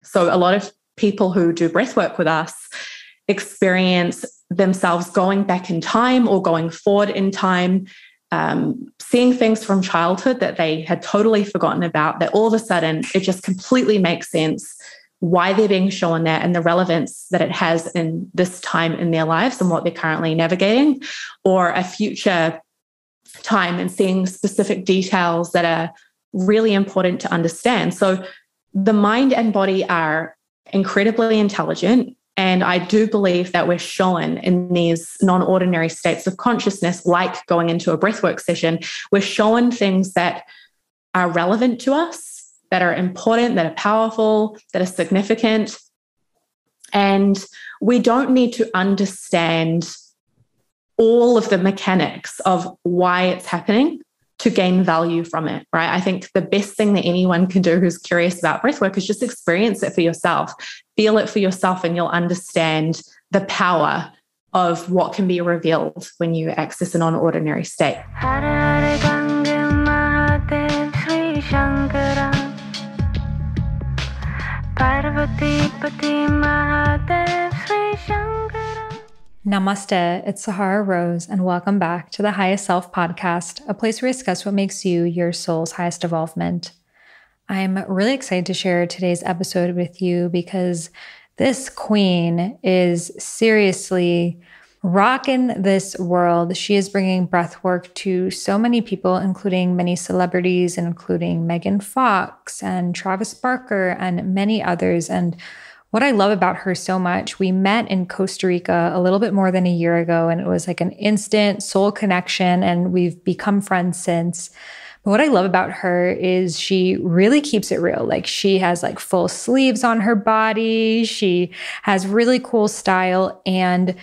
So a lot of people who do breathwork with us experience themselves going back in time or going forward in time, seeing things from childhood that they had totally forgotten about, that all of a sudden it just completely makes sense why they're being shown that and the relevance that it has in this time in their lives and what they're currently navigating, or a future time and seeing specific details that are really important to understand. So the mind and body are incredibly intelligent. And I do believe that we're shown in these non-ordinary states of consciousness, like going into a breathwork session, we're shown things that are relevant to us, that are important, that are powerful, that are significant. And we don't need to understand all of the mechanics of why it's happening to gain value from it, right? I think the best thing that anyone can do who's curious about breathwork is just experience it for yourself, feel it for yourself, and you'll understand the power of what can be revealed when you access a non-ordinary state. Namaste, it's Sahara Rose, and welcome back to the Highest Self podcast, a place where we discuss what makes you your soul's highest evolvement. I'm really excited to share today's episode with you because this queen is seriously rocking this world. She is bringing breathwork to so many people, including many celebrities, including Megan Fox and Travis Barker and many others. And what I love about her so much, we met in Costa Rica a little bit more than a year ago, and it was like an instant soul connection, and we've become friends since. But what I love about her is she really keeps it real. Like, she has like full sleeves on her body. She has really cool style and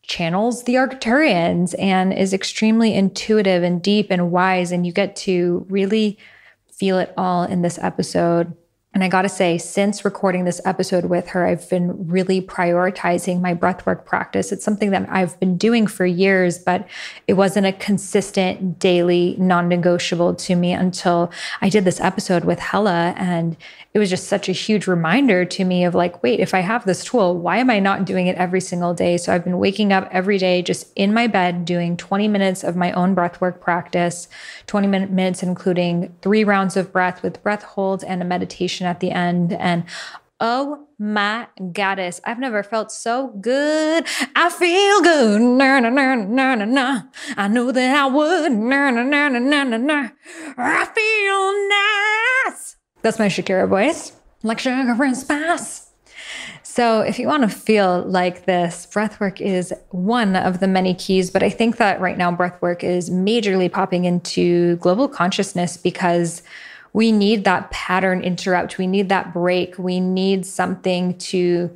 channels the Arcturians and is extremely intuitive and deep and wise. And you get to really feel it all in this episode. And I got to say, since recording this episode with her, I've been really prioritizing my breathwork practice. It's something that I've been doing for years, but it wasn't a consistent, daily, non-negotiable to me until I did this episode with Hellé. And it was just such a huge reminder to me of like, wait, if I have this tool, why am I not doing it every single day? So I've been waking up every day just in my bed doing 20 minutes of my own breathwork practice, 20 minutes including 3 rounds of breath with breath holds and a meditation at the end. And oh my goddess, I've never felt so good. I feel good. Na, na, na, na, na, na. I knew that I would. Na, na, na, na, na, na, na. I feel nice. That's my Shakira voice, like sugar and spice. So if you want to feel like this, breathwork is one of the many keys, but I think that right now breathwork is majorly popping into global consciousness because we need that pattern interrupt. We need that break. We need something to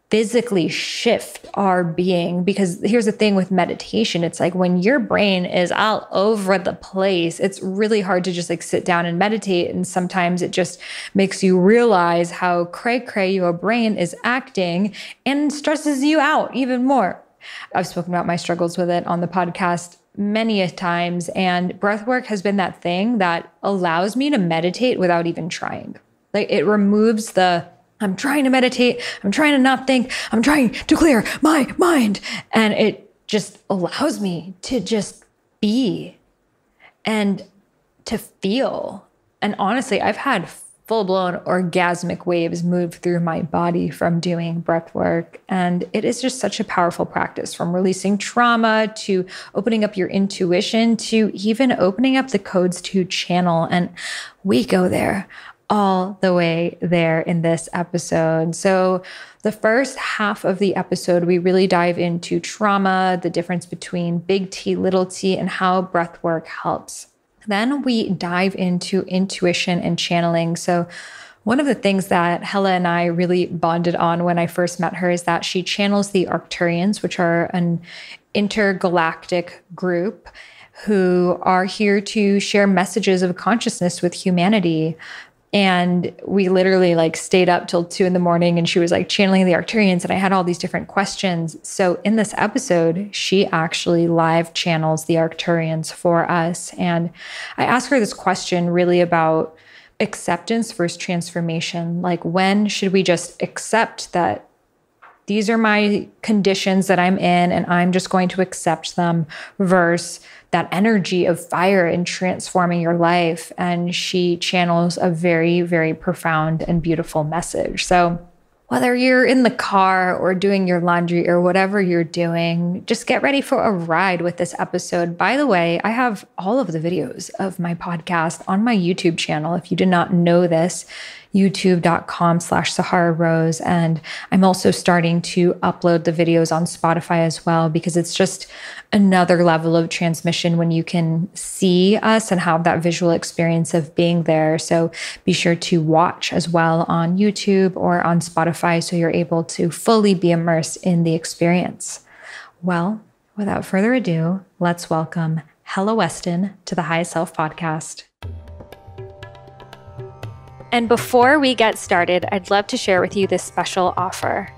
physically shift our being. Because here's the thing with meditation. It's like when your brain is all over the place, it's really hard to just like sit down and meditate. And sometimes it just makes you realize how cray-cray your brain is acting and stresses you out even more. I've spoken about my struggles with it on the podcast many a times, and breathwork has been that thing that allows me to meditate without even trying. Like, it removes the, I'm trying to meditate, I'm trying to not think, I'm trying to clear my mind. And it just allows me to just be and to feel. And honestly, I've had full-blown orgasmic waves move through my body from doing breath work. And it is just such a powerful practice, from releasing trauma to opening up your intuition to even opening up the codes to channel. And we go there all the way there in this episode. So the first half of the episode, we really dive into trauma, the difference between big T, little t, and how breath work helps. Then we dive into intuition and channeling. So one of the things that Hellé and I really bonded on when I first met her is that she channels the Arcturians, which are an intergalactic group who are here to share messages of consciousness with humanity. And we literally like stayed up till 2 a.m. and she was like channeling the Arcturians, and I had all these different questions. So in this episode, she actually live channels the Arcturians for us. And I asked her this question really about acceptance versus transformation. Like, when should we just accept that these are my conditions that I'm in and I'm just going to accept them, versus that energy of fire and transforming your life? And she channels a very, very profound and beautiful message. So whether you're in the car or doing your laundry or whatever you're doing, just get ready for a ride with this episode. By the way, I have all of the videos of my podcast on my YouTube channel. If you did not know this, youtube.com/Sahara Rose. And I'm also starting to upload the videos on Spotify as well, because it's just another level of transmission when you can see us and have that visual experience of being there. So be sure to watch as well on YouTube or on Spotify so you're able to fully be immersed in the experience. Well, without further ado, let's welcome Hellé Weston to the Highest Self Podcast. And before we get started, I'd love to share with you this special offer.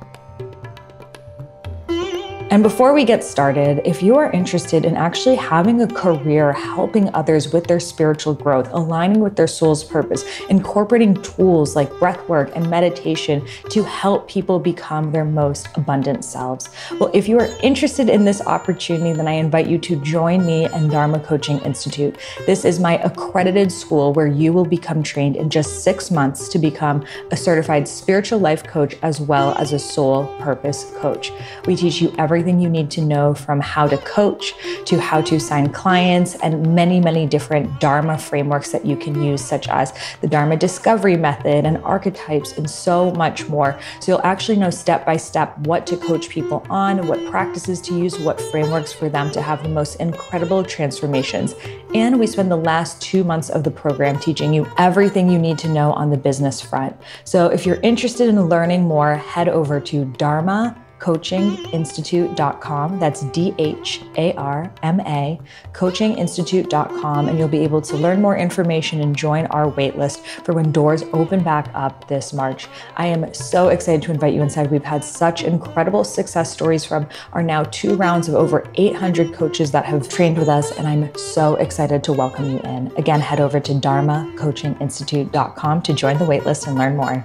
And before we get started, if you are interested in actually having a career helping others with their spiritual growth, aligning with their soul's purpose, incorporating tools like breathwork and meditation to help people become their most abundant selves. Well, if you are interested in this opportunity, then I invite you to join me and Dharma Coaching Institute. This is my accredited school where you will become trained in just 6 months to become a certified spiritual life coach as well as a soul purpose coach. We teach you everything you need to know, from how to coach to how to sign clients, and many, many different Dharma frameworks that you can use, such as the Dharma discovery method and archetypes and so much more. So you'll actually know step by step what to coach people on, what practices to use, what frameworks for them to have the most incredible transformations. And we spend the last 2 months of the program teaching you everything you need to know on the business front. So if you're interested in learning more, head over to dharmacoachinginstitute.com. That's DHARMA, coachinginstitute.com. And you'll be able to learn more information and join our waitlist for when doors open back up this March. I am so excited to invite you inside. We've had such incredible success stories from our now 2 rounds of over 800 coaches that have trained with us. And I'm so excited to welcome you in. Again, head over to dharmacoachinginstitute.com to join the waitlist and learn more.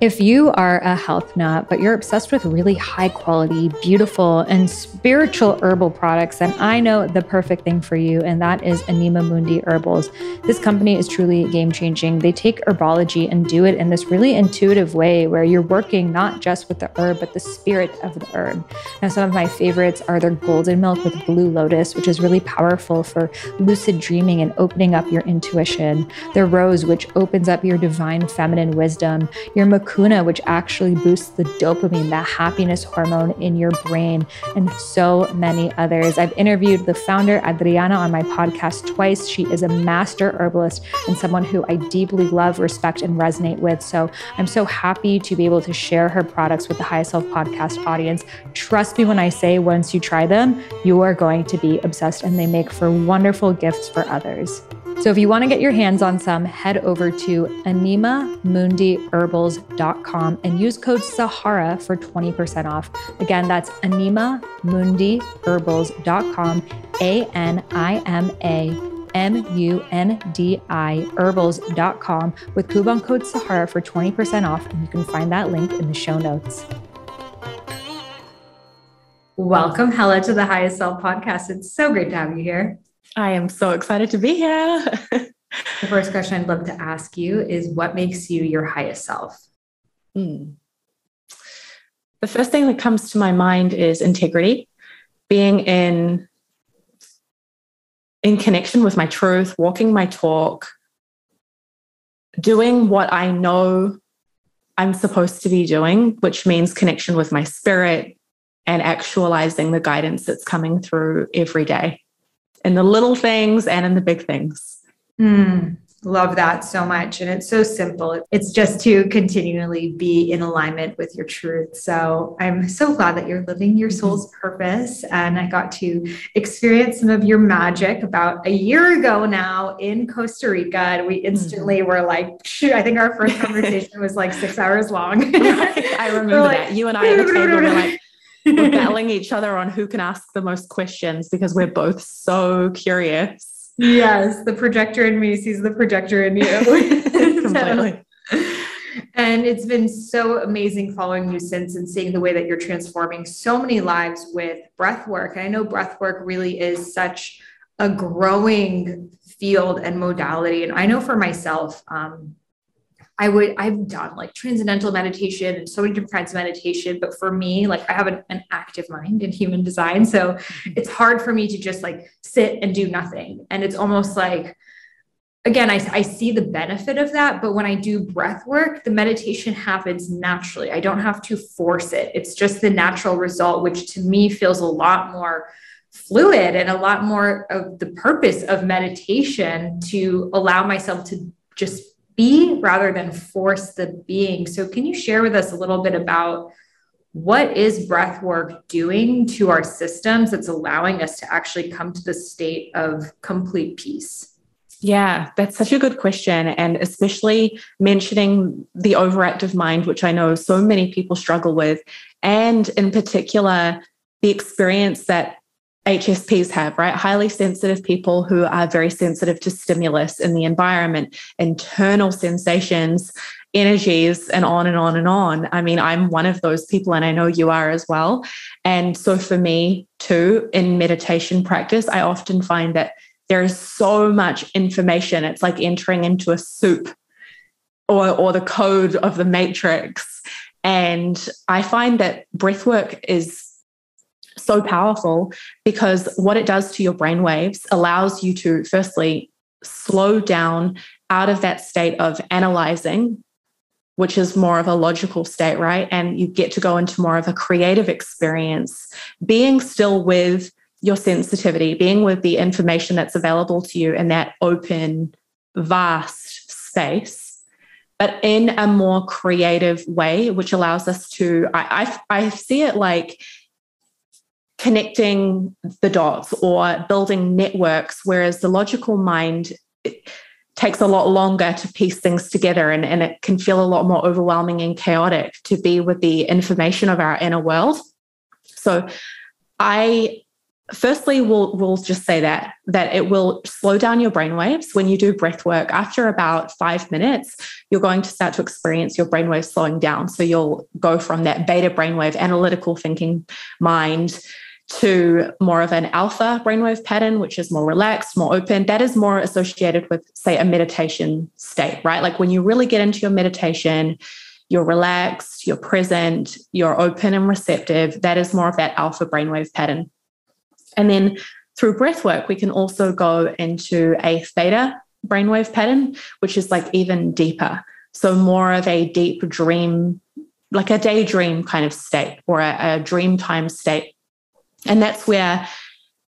If you are a health nut, but you're obsessed with really high quality, beautiful, and spiritual herbal products, then I know the perfect thing for you, and that is Anima Mundi Herbals. This company is truly game changing. They take herbology and do it in this really intuitive way where you're working not just with the herb, but the spirit of the herb. Now, some of my favorites are their golden milk with blue lotus, which is really powerful for lucid dreaming and opening up your intuition. Their rose, which opens up your divine feminine wisdom. Your Kuna, which actually boosts the dopamine, that happiness hormone in your brain, and so many others. I've interviewed the founder, Adriana, on my podcast twice. She is a master herbalist and someone who I deeply love, respect, and resonate with. So I'm so happy to be able to share her products with the Highest Self Podcast audience. Trust me when I say, once you try them, you are going to be obsessed, and they make for wonderful gifts for others. So if you want to get your hands on some, head over to animamundiherbals.com and use code SAHARA for 20% off. Again, that's animamundiherbals.com, ANIMAMUNDI herbals.com with coupon code SAHARA for 20% off. And you can find that link in the show notes. Welcome, Hellé, to the Highest Self Podcast. It's so great to have you here. I am so excited to be here. The first question I'd love to ask you is, what makes you your highest self? The first thing that comes to my mind is integrity, being in connection with my truth, walking my talk, doing what I know I'm supposed to be doing, which means connection with my spirit and actualizing the guidance that's coming through every day. In the little things and in the big things. Love that so much. And it's so simple. It's just to continually be in alignment with your truth. So I'm so glad that you're living your soul's purpose. And I got to experience some of your magic about a year ago now in Costa Rica. And we instantly were like, shoot, I think our first conversation was like 6 hours long. I remember that. You and I at the table were like, we're battling each other on who can ask the most questions because we're both so curious. Yes, the projector in me sees the projector in you. Completely. And it's been so amazing following you since and seeing the way that you're transforming so many lives with breath work. I know breath work really is such a growing field and modality. And I know for myself, I've done like transcendental meditation and so many different kinds of meditation, but for me, like I have an active mind in human design. So it's hard for me to just like sit and do nothing. And it's almost like, again, I see the benefit of that, but when I do breath work, the meditation happens naturally. I don't have to force it. It's just the natural result, which to me feels a lot more fluid and a lot more of the purpose of meditation, to allow myself to just be rather than force the being. So can you share with us a little bit about what is breath work doing to our systems that's allowing us to actually come to the state of complete peace? Yeah, that's such a good question. And especially mentioning the overactive mind, which I know so many people struggle with, and in particular, the experience that HSPs have, right? Highly sensitive people who are very sensitive to stimulus in the environment, internal sensations, energies, and on and on and on. I mean, I'm one of those people, and I know you are as well. And so for me too, in meditation practice, I often find that there is so much information. It's like entering into a soup or the code of the matrix. And I find that breathwork is so powerful because what it does to your brainwaves allows you to firstly slow down out of that state of analyzing, which is more of a logical state, right? And you get to go into more of a creative experience, being still with your sensitivity, being with the information that's available to you in that open, vast space, but in a more creative way, which allows us to, I see it like connecting the dots or building networks, whereas the logical mind takes a lot longer to piece things together, and it can feel a lot more overwhelming and chaotic to be with the information of our inner world. So I firstly will just say that it will slow down your brainwaves when you do breath work. After about 5 minutes, you're going to start to experience your brainwaves slowing down. So you'll go from that beta brainwave, analytical thinking mind, to more of an alpha brainwave pattern, which is more relaxed, more open. That is more associated with, say, a meditation state, right? Like when you really get into your meditation, you're relaxed, you're present, you're open and receptive. That is more of that alpha brainwave pattern. And then through breath work, we can also go into a theta brainwave pattern, which is like even deeper. So more of a deep dream, like a daydream kind of state, or a dream time state. And that's where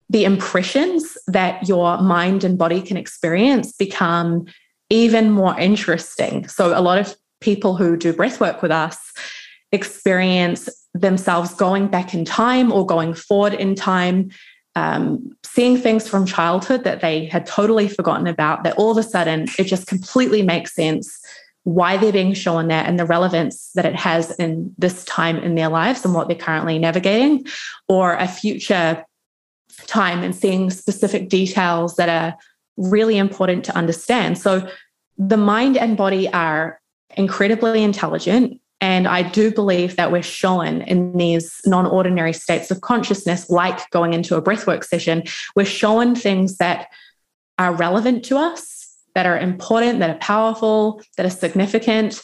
the impressions that your mind and body can experience become even more interesting. So a lot of people who do breath work with us experience themselves going back in time or going forward in time, seeing things from childhood that they had totally forgotten about, that all of a sudden it just completely makes sense why they're being shown that and the relevance that it has in this time in their lives and what they're currently navigating, or a future time and seeing specific details that are really important to understand. So the mind and body are incredibly intelligent. And I do believe that we're shown in these non-ordinary states of consciousness, like going into a breathwork session, we're shown things that are relevant to us, that are important, that are powerful, that are significant.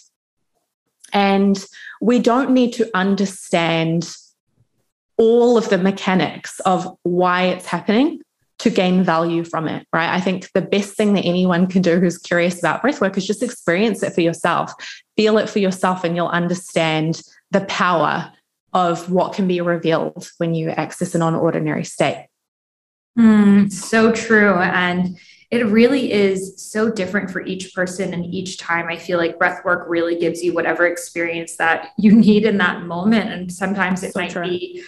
And we don't need to understand all of the mechanics of why it's happening to gain value from it, right? I think the best thing that anyone can do who's curious about breathwork is just experience it for yourself, feel it for yourself, and you'll understand the power of what can be revealed when you access a non-ordinary state. So true. And it really is so different for each person. And each time I feel like breath work really gives you whatever experience that you need in that moment. And sometimes it might be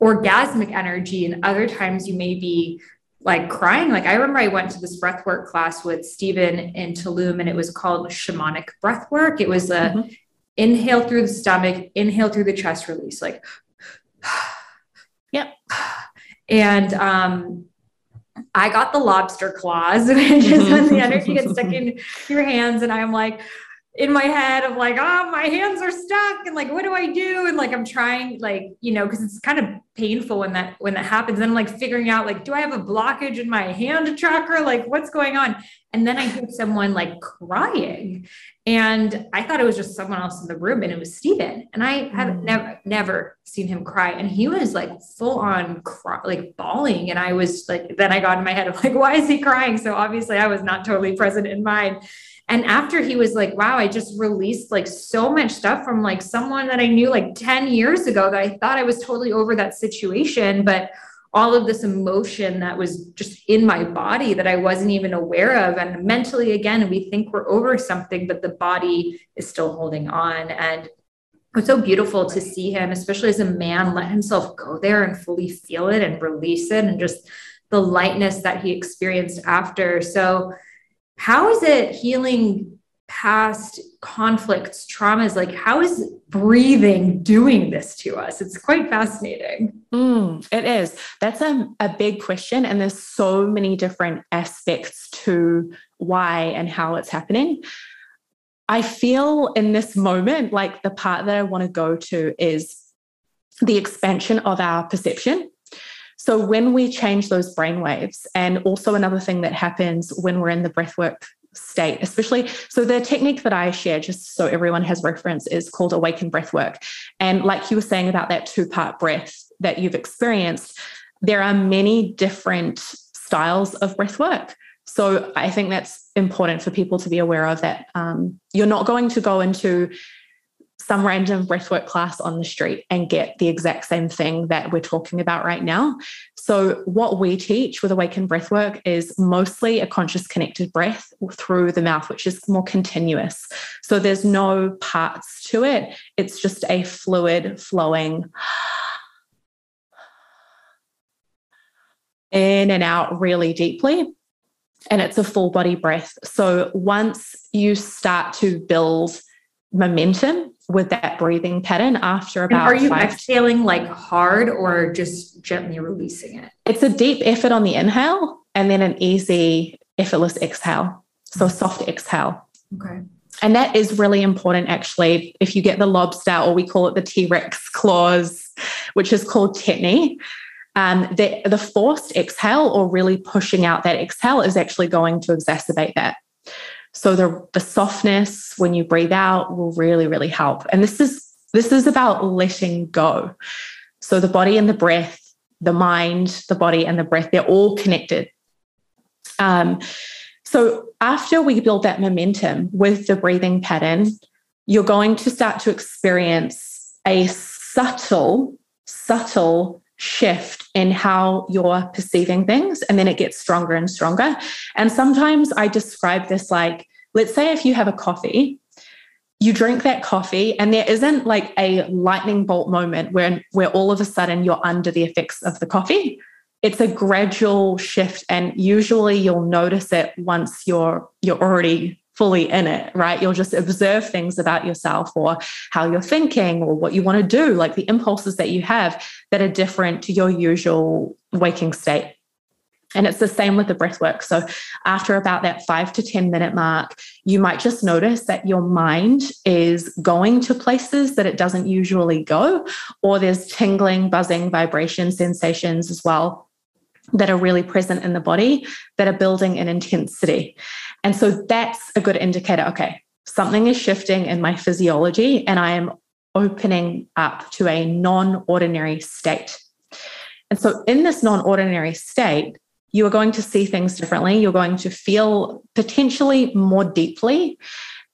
orgasmic energy, and other times you may be like crying. Like I remember I went to this breathwork class with Stephen in Tulum, and it was called shamanic breathwork. It was a inhale through the stomach, inhale through the chest, release, like, yep. And I got the lobster claws, which is when the energy gets stuck in your hands. And I'm like, in my head of like, oh, my hands are stuck. And like, what do I do? And like, I'm trying like, cause it's kind of painful when that happens. And I'm like figuring out like, do I have a blockage in my hand chakra? Like what's going on? And then I heard someone like crying, and I thought it was just someone else in the room, and it was Steven. And I have never seen him cry. And he was like full on like bawling. And I was like, then I got in my head of like, why is he crying? So obviously I was not totally present in mind. And after he was like, wow, I just released like so much stuff from like someone that I knew like 10 years ago that I thought I was totally over that situation. But all of this emotion that was just in my body that I wasn't even aware of. And mentally, again, we think we're over something, but the body is still holding on. And it's so beautiful to see him, especially as a man, let himself go there and fully feel it and release it, and just the lightness that he experienced after. So how is it healing past conflicts, traumas? Like, how is breathing doing this to us? It's quite fascinating. It is. That's a big question. And there's so many different aspects to why and how it's happening. I feel in this moment, like the part that I want to go to is the expansion of our perception. So when we change those brain waves, and also another thing that happens when we're in the breathwork state, especially, so the technique that I share, just so everyone has reference, is called awakened breathwork. And like you were saying about that 2-part breath that you've experienced, there are many different styles of breathwork. So I think that's important for people to be aware of, that you're not going to go into some random breathwork class on the street and get the exact same thing that we're talking about right now. So what we teach with awakened breathwork is mostly a conscious connected breath through the mouth, which is more continuous. So there's no parts to it. It's just a fluid flowing in and out really deeply. And it's a full body breath. So once you start to build momentum with that breathing pattern, after about, and are you exhaling like hard or just gently releasing it? It's a deep effort on the inhale and then an easy, effortless exhale. So a soft exhale. Okay. And that is really important, actually. If you get the lobster, or we call it the T-Rex claws, which is called tetany, the forced exhale, or really pushing out that exhale, is actually going to exacerbate that. So the softness when you breathe out will really, really help. And this is about letting go. So the body and the breath, the mind, the body and the breath, they're all connected. So after we build that momentum with the breathing pattern, you're going to start to experience a subtle shift in how you're perceiving things. And then it gets stronger and stronger. And sometimes I describe this like, let's say if you have a coffee, you drink that coffee and there isn't like a lightning bolt moment where all of a sudden you're under the effects of the coffee. It's a gradual shift. And usually you'll notice it once you're already fully in it, right? You'll just observe things about yourself, or how you're thinking, or what you want to do, like the impulses that you have that are different to your usual waking state. And it's the same with the breath work. So after about that 5 to 10 minute mark, you might just notice that your mind is going to places that it doesn't usually go, or there's tingling, buzzing, vibration sensations as well that are really present in the body that are building in intensity. And so that's a good indicator. Okay, something is shifting in my physiology and I am opening up to a non-ordinary state. And so in this non-ordinary state, you are going to see things differently. You're going to feel potentially more deeply.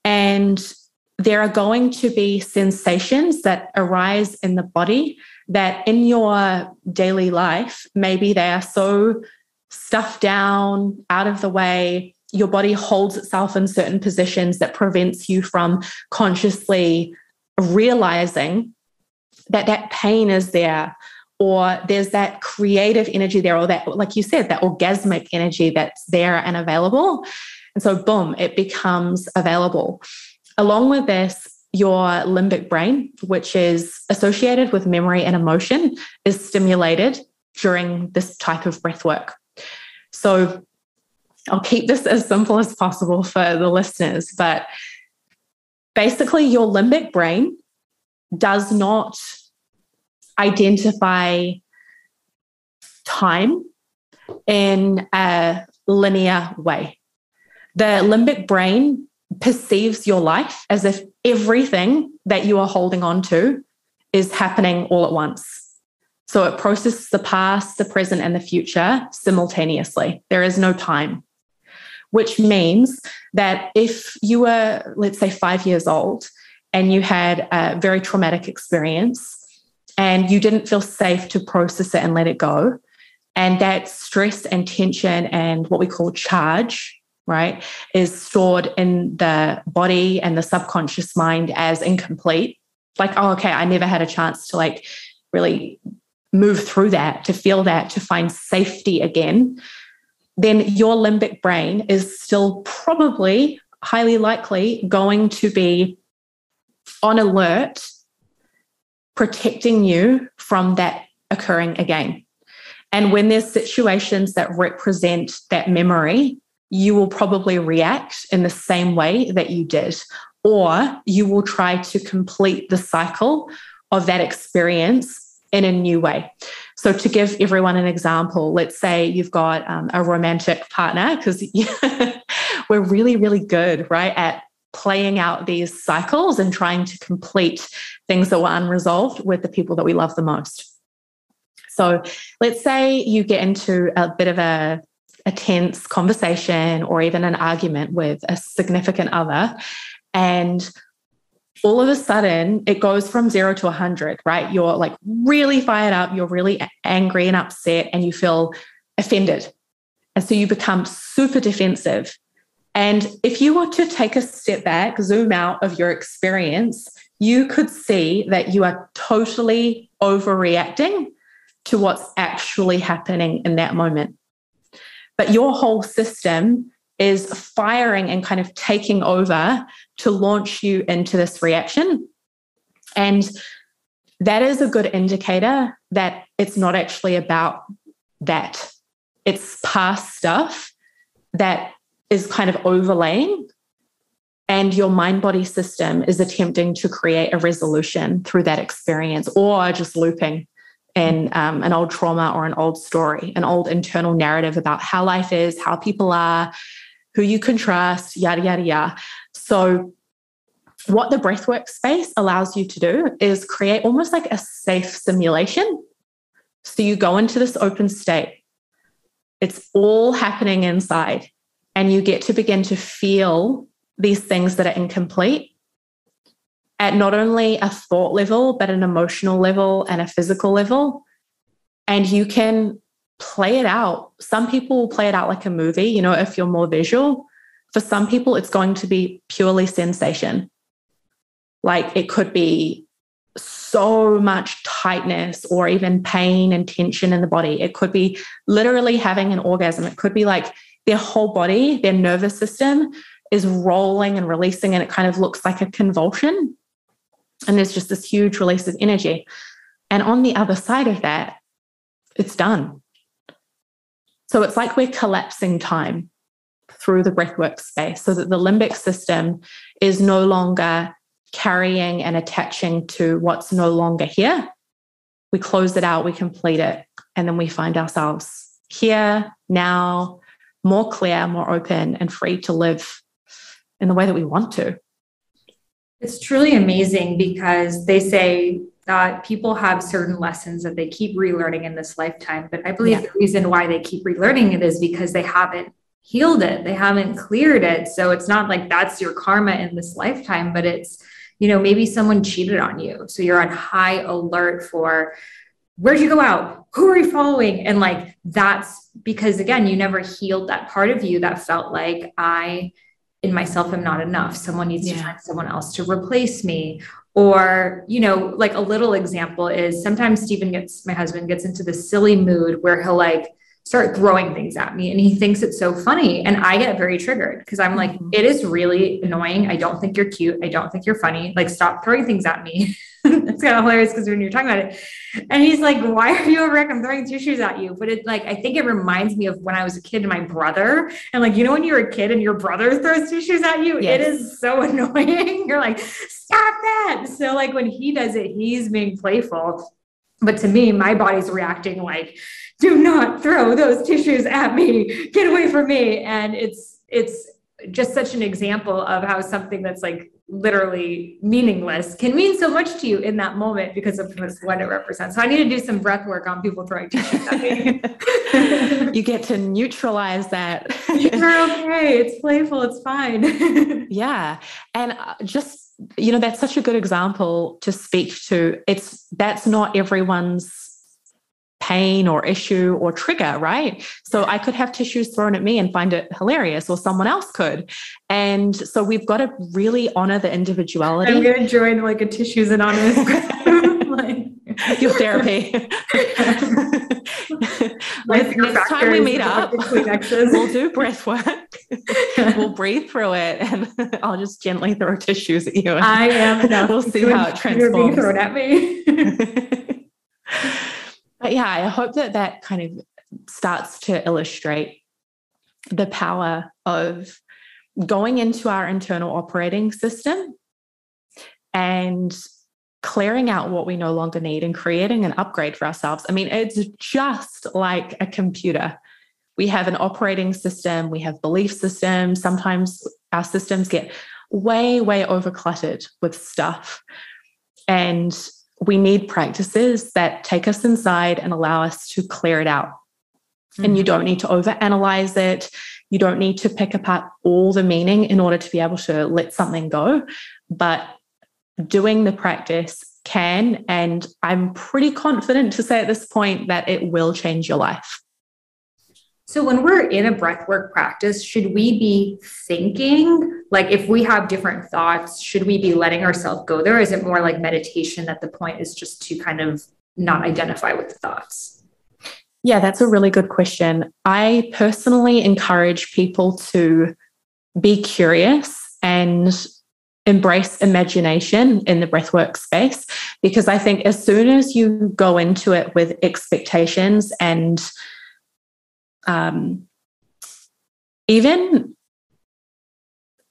And there are going to be sensations that arise in the body that in your daily life, maybe they are so stuffed down, out of the way, your body holds itself in certain positions that prevents you from consciously realizing that that pain is there, or there's that creative energy there, or that, like you said, that orgasmic energy that's there and available. And so boom, it becomes available. Along with this, your limbic brain, which is associated with memory and emotion, is stimulated during this type of breath work. So I'll keep this as simple as possible for the listeners, but basically your limbic brain does not identify time in a linear way. The limbic brain perceives your life as if everything that you are holding on to is happening all at once. So it processes the past, the present, and the future simultaneously. There is no time, which means that if you were, let's say, 5 years old and you had a very traumatic experience and you didn't feel safe to process it and let it go, and that stress and tension and what we call charge, right, is stored in the body and the subconscious mind as incomplete. Like, oh, okay, I never had a chance to like really move through that, to feel that, to find safety again. Then your limbic brain is still probably highly likely going to be on alert, protecting you from that occurring again. And when there's situations that represent that memory, you will probably react in the same way that you did, or you will try to complete the cycle of that experience in a new way. So to give everyone an example, let's say you've got a romantic partner, because we're really, really good, right, at playing out these cycles and trying to complete things that were unresolved with the people that we love the most. So let's say you get into a bit of a tense conversation or even an argument with a significant other, and all of a sudden it goes from 0 to 100, right? You're like really fired up, you're really angry and upset, and you feel offended. And so you become super defensive. And if you were to take a step back, zoom out of your experience, you could see that you are totally overreacting to what's actually happening in that moment. But your whole system is firing and kind of taking over to launch you into this reaction. And that is a good indicator that it's not actually about that. It's past stuff that is kind of overlaying, and your mind-body system is attempting to create a resolution through that experience, or just looping in an old trauma or an old story, an old internal narrative about how life is, how people are, who you can trust, yada, yada, yada. So what the breathwork space allows you to do is create almost like a safe simulation. So you go into this open state. It's all happening inside, and you get to begin to feel these things that are incomplete at not only a thought level, but an emotional level and a physical level. And you can play it out. Some people will play it out like a movie, you know, if you're more visual. For some people, it's going to be purely sensation. Like it could be so much tightness or even pain and tension in the body. It could be literally having an orgasm. It could be like their whole body, their nervous system is rolling and releasing, and it kind of looks like a convulsion. And there's just this huge release of energy. And on the other side of that, it's done. So it's like we're collapsing time through the breathwork space so that the limbic system is no longer carrying and attaching to what's no longer here. We close it out, we complete it, and then we find ourselves here, now, more clear, more open, and free to live in the way that we want to. It's truly amazing because they say that people have certain lessons that they keep relearning in this lifetime. But I believe the reason why they keep relearning it is because they haven't healed it. They haven't cleared it. So it's not like that's your karma in this lifetime, but it's, you know, maybe someone cheated on you. So you're on high alert for where'd you go out? Who are you following? And like, that's because again, you never healed that part of you that felt like I in myself am not enough. Someone needs to find someone else to replace me. Or, you know, like a little example is sometimes my husband gets into this silly mood where he'll like start throwing things at me. And he thinks it's so funny. And I get very triggered because I'm like, it is really annoying. I don't think you're cute. I don't think you're funny. Like, stop throwing things at me. It's kind of hilarious because when you're talking about it, and he's like, why are you over here? I'm throwing tissues at you. But it's like, I think it reminds me of when I was a kid and my brother. And like, when you're a kid and your brother throws tissues at you, It is so annoying. You're like, stop that. So like when he does it, he's being playful. But to me, my body's reacting like, do not throw those tissues at me. Get away from me. And it's just such an example of how something that's like literally meaningless can mean so much to you in that moment because of what it represents. So I need to do some breath work on people throwing tissues at me. You get to neutralize that. You're okay. It's playful. It's fine. Yeah. And just, that's such a good example to speak to. That's not everyone's pain or issue or trigger, right? So I could have tissues thrown at me and find it hilarious, or someone else could. And so we've got to really honor the individuality. I'm going to join like a Tissues Anonymous group. Like, your therapy. Next time we meet up, we'll do breath work. We'll breathe through it, and I'll just gently throw tissues at you. I am. We'll see how it transforms. You're being thrown at me. But yeah, I hope that kind of starts to illustrate the power of going into our internal operating system and clearing out what we no longer need and creating an upgrade for ourselves. I mean, it's just like a computer. We have an operating system, we have belief systems. Sometimes our systems get way, way overcluttered with stuff. And we need practices that take us inside and allow us to clear it out. And you don't need to overanalyze it. You don't need to pick apart all the meaning in order to be able to let something go. But doing the practice can, and I'm pretty confident to say at this point that it will change your life. So when we're in a breathwork practice, should we be thinking, like if we have different thoughts, should we be letting ourselves go there? Or is it more like meditation that the point is just to kind of not identify with the thoughts? Yeah, that's a really good question. I personally encourage people to be curious and embrace imagination in the breathwork space, because I think as soon as you go into it with expectations and even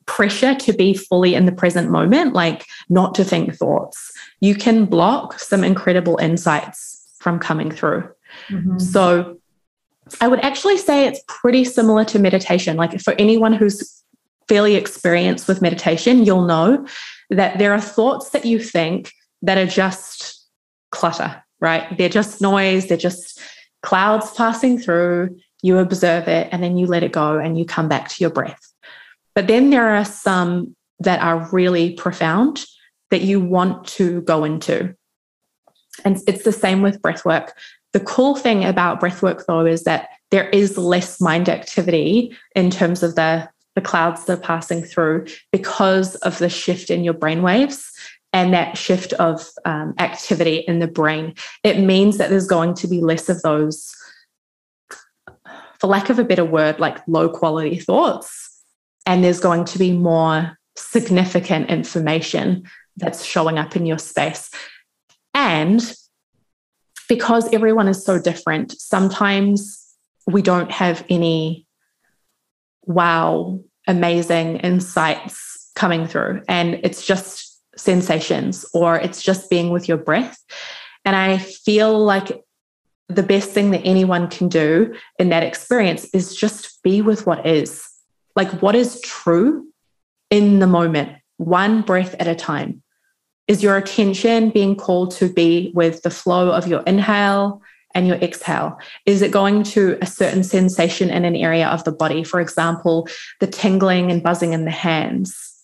pressure to be fully in the present moment, like not to think thoughts, you can block some incredible insights from coming through. So I would actually say it's pretty similar to meditation. Like for anyone who's fairly experienced with meditation, you'll know that there are thoughts that you think that are just clutter, right? They're just noise. They're just clouds passing through. You observe it and then you let it go and you come back to your breath. But then there are some that are really profound that you want to go into. And it's the same with breathwork. The cool thing about breathwork, though, is that there is less mind activity in terms of the clouds that are passing through because of the shift in your brain waves and that shift of activity in the brain. It means that there's going to be less of those, for lack of a better word, like low quality thoughts. And there's going to be more significant information that's showing up in your space. And because everyone is so different, sometimes we don't have any wow, amazing insights coming through. And it's just sensations, or it's just being with your breath. And I feel like the best thing that anyone can do in that experience is just be with what is, like what is true in the moment, one breath at a time. Is your attention being called to be with the flow of your inhale and your exhale? Is it going to a certain sensation in an area of the body? For example, the tingling and buzzing in the hands.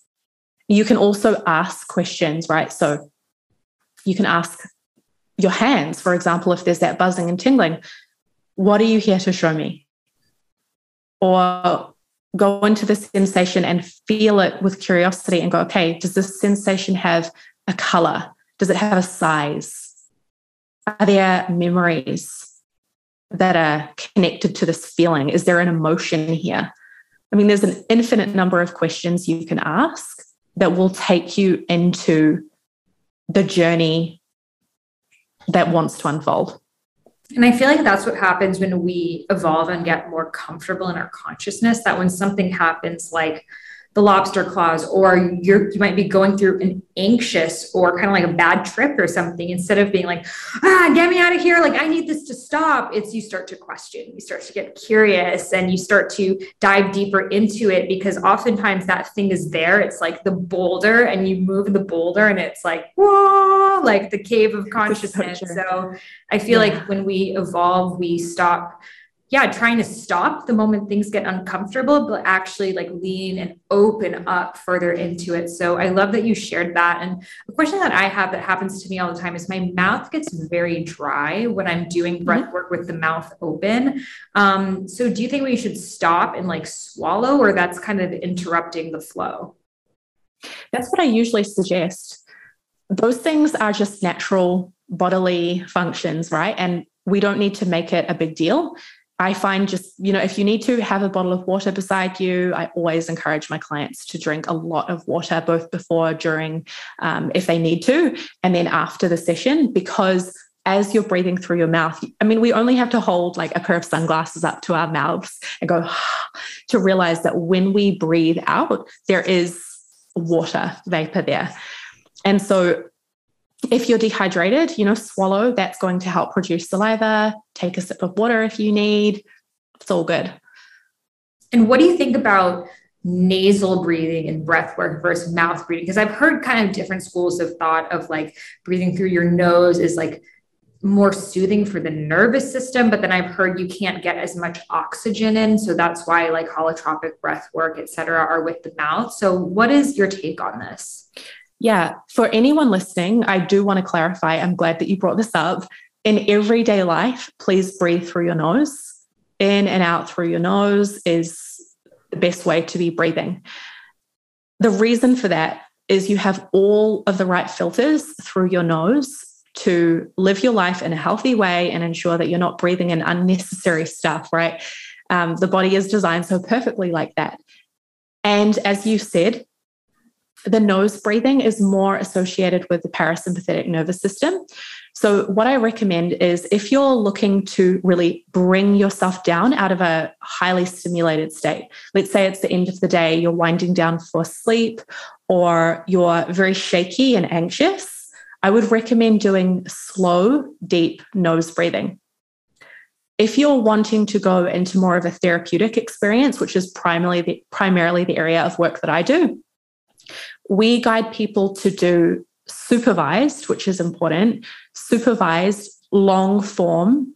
You can also ask questions, right? So you can ask your hands, for example, if there's that buzzing and tingling, what are you here to show me? Or go into the sensation and feel it with curiosity and go, okay, does this sensation have a color? Does it have a size? Are there memories? that are connected to this feeling? Is there an emotion here? I mean, there's an infinite number of questions you can ask that will take you into the journey that wants to unfold. And I feel like that's what happens when we evolve and get more comfortable in our consciousness, that when something happens like the lobster claws, or you might be going through an anxious or kind of like a bad trip or something, instead of being like, get me out of here, like I need this to stop, it's you start to question, you start to get curious, and you start to dive deeper into it, because oftentimes that thing is there. It's like the boulder, and you move the boulder and it's like, whoa, like the cave of consciousness. So I feel like when we evolve, we stop trying to stop the moment things get uncomfortable, but actually like lean and open up further into it. So I love that you shared that. And a question that I have that happens to me all the time is my mouth gets very dry when I'm doing breath work with the mouth open. So do you think we should stop and like swallow, or that's kind of interrupting the flow? That's what I usually suggest. Those things are just natural bodily functions, right? And we don't need to make it a big deal. I find just, if you need to have a bottle of water beside you, I always encourage my clients to drink a lot of water, both before, during, if they need to, and then after the session, because as you're breathing through your mouth, I mean, we only have to hold like a pair of sunglasses up to our mouths and go to realize that when we breathe out, there is water vapor there. And so if you're dehydrated, swallow, that's going to help produce saliva. Take a sip of water if you need. It's all good. And what do you think about nasal breathing and breath work versus mouth breathing? Because I've heard kind of different schools of thought of like breathing through your nose is like more soothing for the nervous system, but then I've heard you can't get as much oxygen in. So that's why like holotropic breath work, et cetera, are with the mouth. So what is your take on this? Yeah, for anyone listening, I do want to clarify, I'm glad that you brought this up. In everyday life, please breathe through your nose. In and out through your nose is the best way to be breathing. The reason for that is you have all of the right filters through your nose to live your life in a healthy way and ensure that you're not breathing in unnecessary stuff, right? The body is designed so perfectly like that. And as you said, the nose breathing is more associated with the parasympathetic nervous system. So what I recommend is if you're looking to really bring yourself down out of a highly stimulated state, let's say it's the end of the day, you're winding down for sleep, or you're very shaky and anxious, I would recommend doing slow, deep nose breathing. If you're wanting to go into more of a therapeutic experience, which is primarily the area of work that I do, we guide people to do supervised, which is important, supervised long form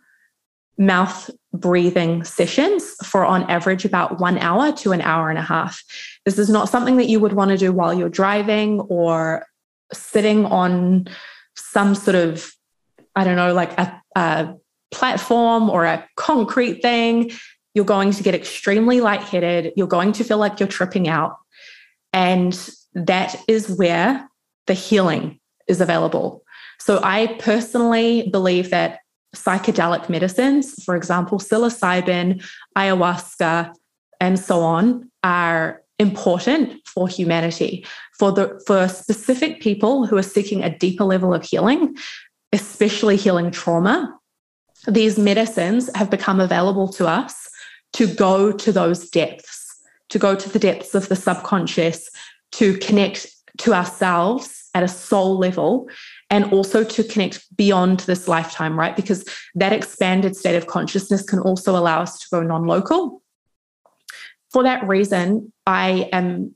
mouth breathing sessions for on average about 1 hour to an hour and a half. This is not something that you would want to do while you're driving or sitting on some sort of, like a platform or a concrete thing. You're going to get extremely lightheaded. You're going to feel like you're tripping out. And that is where the healing is available. So I personally believe that psychedelic medicines, for example, psilocybin, ayahuasca, and so on, are important for humanity, for specific people who are seeking a deeper level of healing, especially healing trauma. These medicines have become available to us to go to those depths, to go to the depths of the subconscious, to connect to ourselves at a soul level, and also to connect beyond this lifetime, right? Because that expanded state of consciousness can also allow us to go non-local. For that reason, I am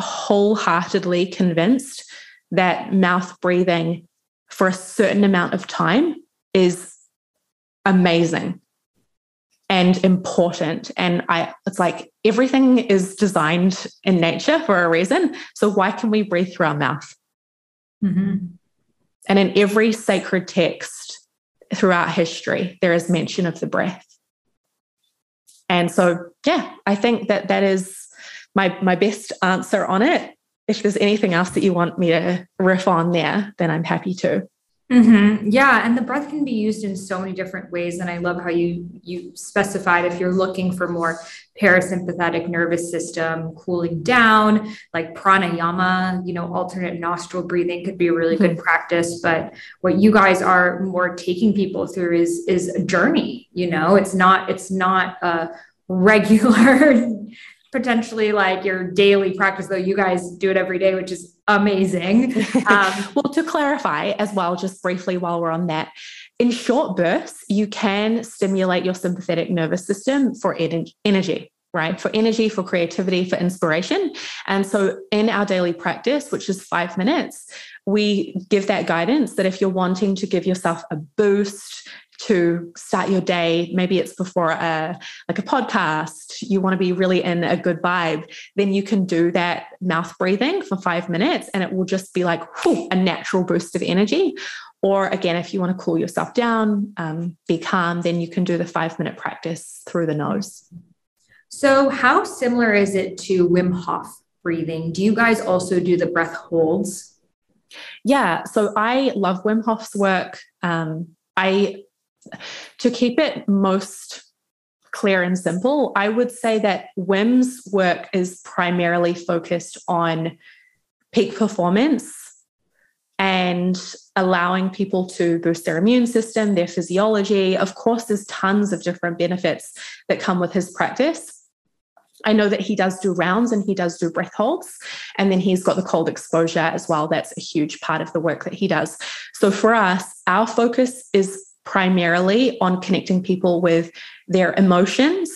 wholeheartedly convinced that mouth breathing for a certain amount of time is amazing and important. And it's like everything is designed in nature for a reason. So why can we breathe through our mouth? Mm-hmm. And in every sacred text throughout history, there is mention of the breath. And so, I think that is my best answer on it. If there's anything else that you want me to riff on there, then I'm happy to. Yeah, and the breath can be used in so many different ways. And I love how you specified if you're looking for more parasympathetic nervous system cooling down, like pranayama, alternate nostril breathing could be a really good practice. But what you guys are more taking people through is a journey. It's not a regular potentially like your daily practice, though you guys do it every day, which is amazing. Well, to clarify as well, just briefly while we're on that, in short bursts, you can stimulate your sympathetic nervous system for energy, right? For energy, for creativity, for inspiration. And so in our daily practice, which is 5 minutes, we give that guidance that if you're wanting to give yourself a boost to start your day, maybe it's before a podcast, you want to be really in a good vibe, then you can do that mouth breathing for 5 minutes and it will just be like a natural boost of energy. Or again, if you want to cool yourself down, be calm, then you can do the 5-minute practice through the nose. So how similar is it to Wim Hof breathing? Do you guys also do the breath holds? Yeah, so I love Wim Hof's work. To keep it most clear and simple, I would say that Wim's work is primarily focused on peak performance and allowing people to boost their immune system, their physiology. Of course, there's tons of different benefits that come with his practice. I know that he does do rounds and he does do breath holds, and then he's got the cold exposure as well. That's a huge part of the work that he does. So for us, our focus is primarily on connecting people with their emotions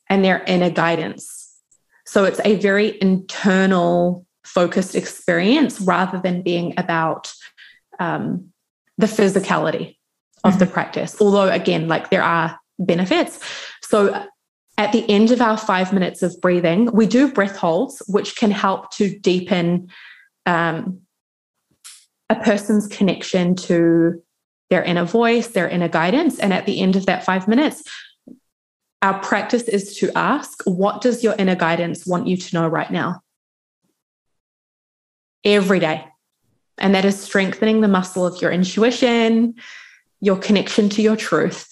and their inner guidance. So it's a very internal focused experience rather than being about the physicality of the practice. Although again, like there are benefits. So at the end of our 5 minutes of breathing, we do breath holds, which can help to deepen a person's connection to their inner voice, their inner guidance. And at the end of that 5 minutes, our practice is to ask, what does your inner guidance want you to know right now? Every day. And that is strengthening the muscle of your intuition, your connection to your truth.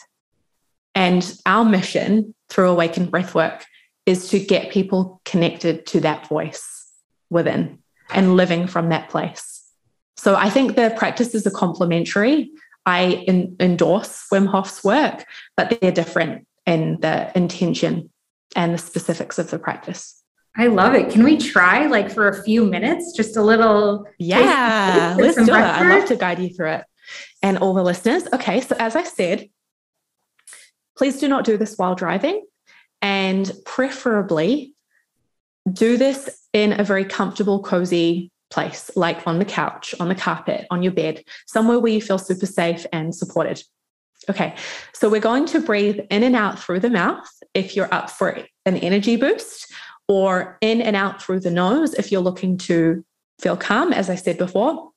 And our mission through Awakened Breathwork is to get people connected to that voice within and living from that place. So I think the practices are complementary. I endorse Wim Hof's work, but they're different in the intention and the specifics of the practice. I love it. Can we try like for a few minutes, just a little? Yeah, let's do it. I'd love to guide you through it. And all the listeners. Okay, so as I said, please do not do this while driving, and preferably do this in a very comfortable, cozy place, like on the couch, on the carpet, on your bed, somewhere where you feel super safe and supported. Okay, so we're going to breathe in and out through the mouth if you're up for an energy boost, or in and out through the nose if you're looking to feel calm, as I said before.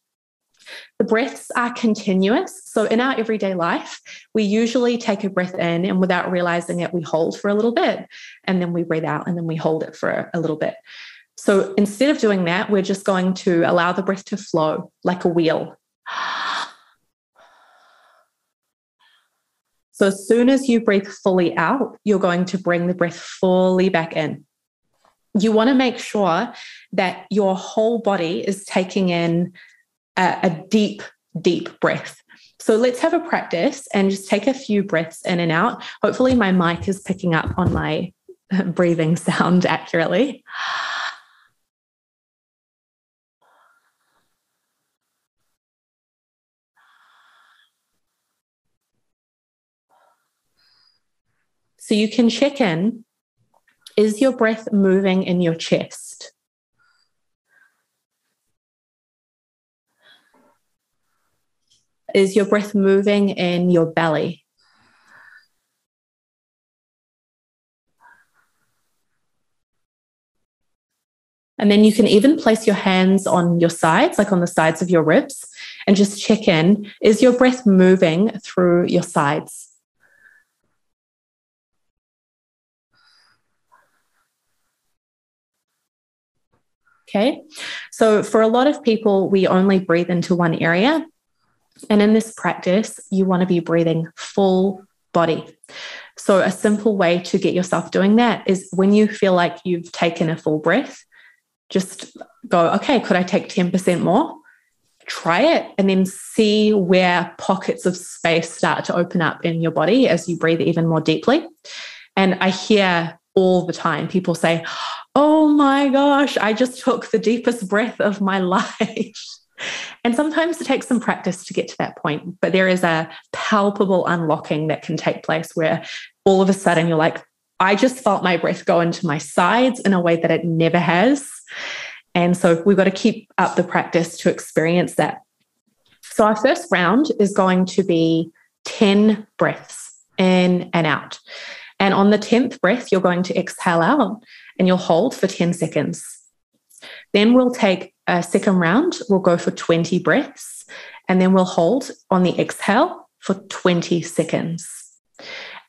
The breaths are continuous. So in our everyday life, we usually take a breath in and without realizing it, we hold for a little bit and then we breathe out and then we hold it for a little bit. So instead of doing that, we're just going to allow the breath to flow like a wheel. So as soon as you breathe fully out, you're going to bring the breath fully back in. You want to make sure that your whole body is taking in a deep, deep breath. So let's have a practice and just take a few breaths in and out. Hopefully my mic is picking up on my breathing sound accurately. So you can check in. Is your breath moving in your chest? Is your breath moving in your belly? And then you can even place your hands on your sides, like on the sides of your ribs, and just check in. Is your breath moving through your sides? Okay. So for a lot of people, we only breathe into one area. And in this practice, you want to be breathing full body. So a simple way to get yourself doing that is when you feel like you've taken a full breath, just go, okay, could I take 10% more? Try it and then see where pockets of space start to open up in your body as you breathe even more deeply. And I hear all the time people say, oh my gosh, I just took the deepest breath of my life. And sometimes it takes some practice to get to that point, but there is a palpable unlocking that can take place where all of a sudden you're like, I just felt my breath go into my sides in a way that it never has. And so we've got to keep up the practice to experience that. So our first round is going to be 10 breaths in and out. And on the 10th breath, you're going to exhale out and you'll hold for 10 seconds. Then we'll take a second round. We'll go for 20 breaths, and then we'll hold on the exhale for 20 seconds.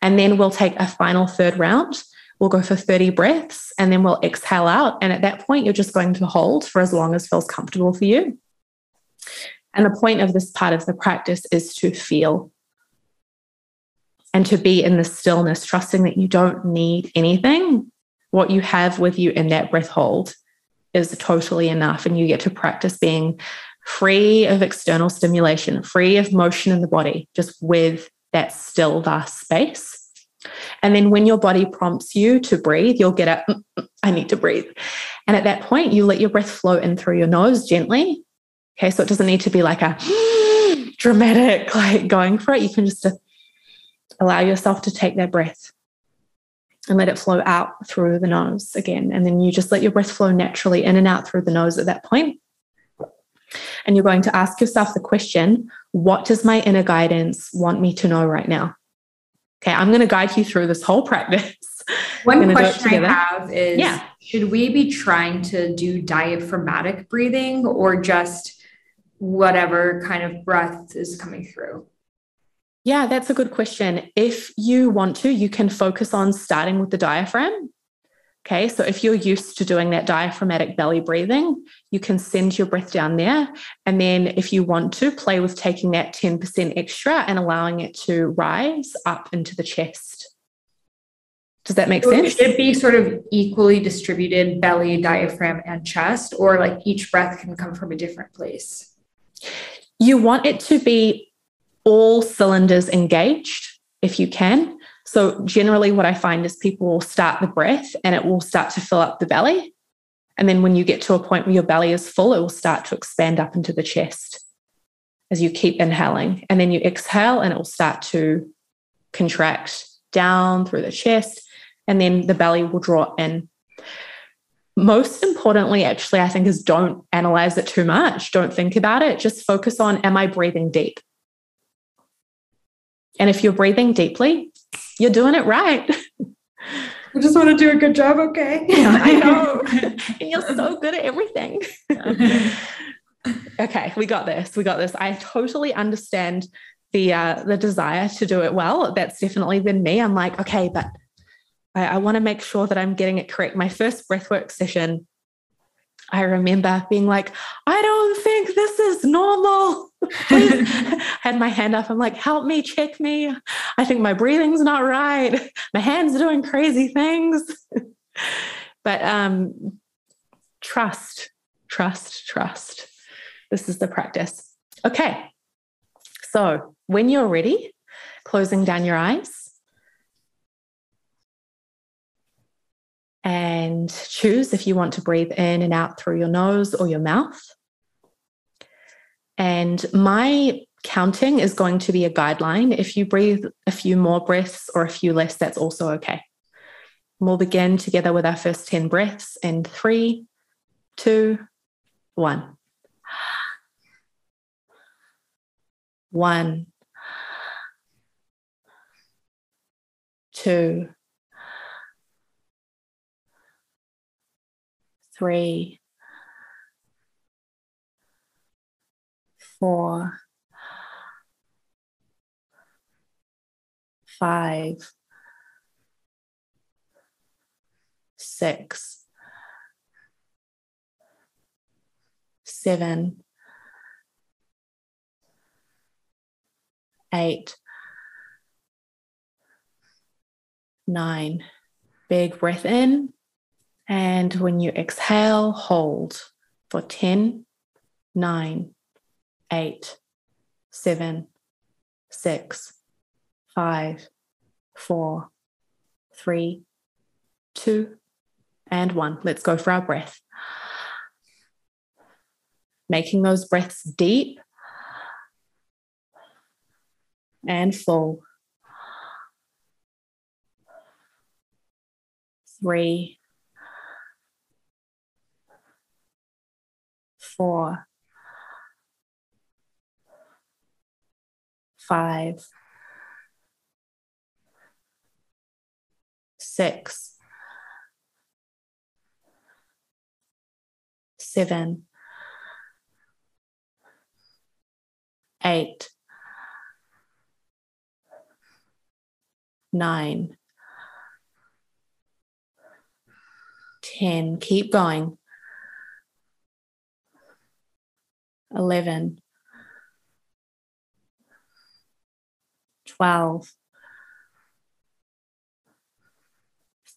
And then we'll take a final third round. We'll go for 30 breaths, and then we'll exhale out. And at that point, you're just going to hold for as long as feels comfortable for you. And the point of this part of the practice is to feel and to be in the stillness, trusting that you don't need anything. What you have with you in that breath hold is totally enough. And you get to practice being free of external stimulation, free of motion in the body, just with that still, vast space. And then when your body prompts you to breathe, you'll get a, I need to breathe. And at that point, you let your breath flow in through your nose gently. Okay, so it doesn't need to be like a dramatic, like going for it. You can just allow yourself to take that breath and let it flow out through the nose again. And then you just let your breath flow naturally in and out through the nose at that point. And you're going to ask yourself the question, what does my inner guidance want me to know right now? Okay, I'm going to guide you through this whole practice. One question I have is, should we be trying to do diaphragmatic breathing or just whatever kind of breath is coming through? Yeah, that's a good question. If you want to, you can focus on starting with the diaphragm. Okay, so if you're used to doing that diaphragmatic belly breathing, you can send your breath down there. And then if you want to, play with taking that 10% extra and allowing it to rise up into the chest. Does that make sense? Should it be sort of equally distributed belly, diaphragm, and chest, or like each breath can come from a different place? You want it to be all cylinders engaged if you can. So generally what I find is people will start the breath and it will start to fill up the belly. And then when you get to a point where your belly is full, it will start to expand up into the chest as you keep inhaling. And then you exhale and it will start to contract down through the chest, and then the belly will draw in. Most importantly, actually, I think, is don't analyze it too much. Don't think about it. Just focus on, am I breathing deep? And if you're breathing deeply, you're doing it right. I just want to do a good job, okay? Yeah, I know. And you're so good at everything. Okay, we got this. We got this. I totally understand the desire to do it well. That's definitely been me. I'm like, okay, but I want to make sure that I'm getting it correct. My first breathwork session, I remember being like, I don't think this is normal. Please. Had my hand up. I'm like, help me, check me. I think my breathing's not right. My hand's doing crazy things. But trust. This is the practice. Okay. So when you're ready, closing down your eyes, and choose if you want to breathe in and out through your nose or your mouth. And my counting is going to be a guideline. If you breathe a few more breaths or a few less, that's also okay. We'll begin together with our first 10 breaths in 3, 2, 1. 1, 2, 3, 4, 5, 6, 7, 8, 9. Big breath in. And when you exhale, hold for 10, 9, 8, 7, 6, 5, 4, 3, 2, and 1. Let's go for our breath. Making those breaths deep and full. 3, 4, 5, 6, 7, 8, 9, 10. Keep going. 11, 12,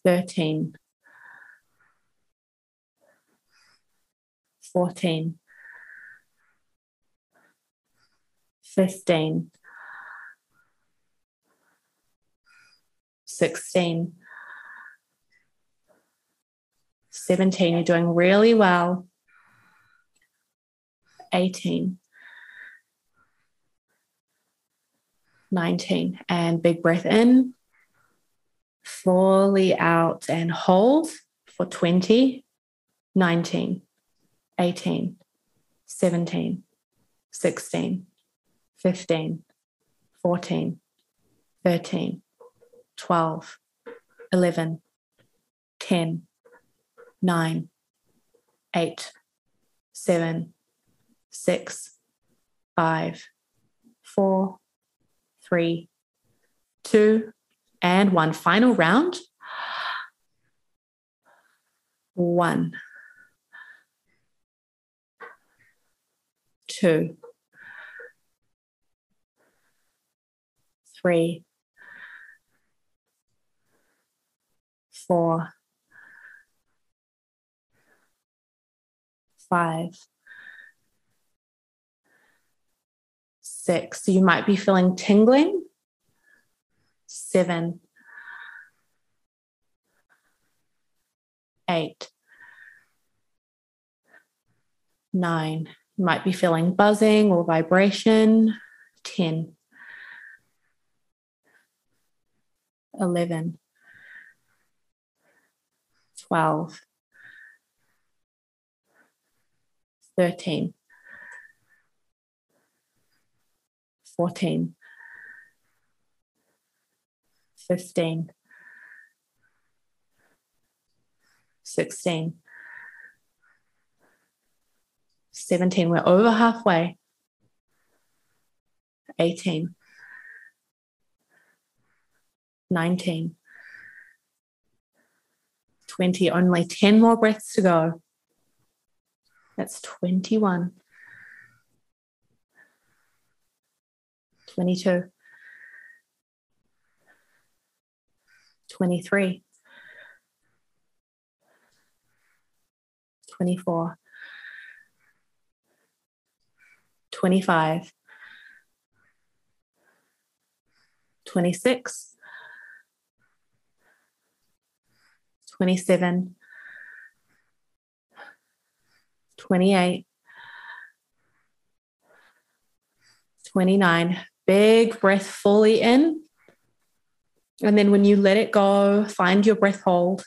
13, 14, 15, 16, 17. You're doing really well. 18, 19, and big breath in, fully out and hold for 20, 19, 18, 17, 16, 15, 14, 13, 12, 11, 10, 9, 8, 7, 6, 5, 4, 3, 2, and 1. Final round. 1, 2, 3, 4, 5, 6. So you might be feeling tingling. 7, 8, 9. You might be feeling buzzing or vibration. 10, 11, 12, 13, 14, 15, 16, 17. We're over halfway. 18, 19, 20. Only 10 more breaths to go. That's 21, 22, 23, 24, 25, 26, 27, 28, 29. Big breath fully in. And then when you let it go, find your breath hold.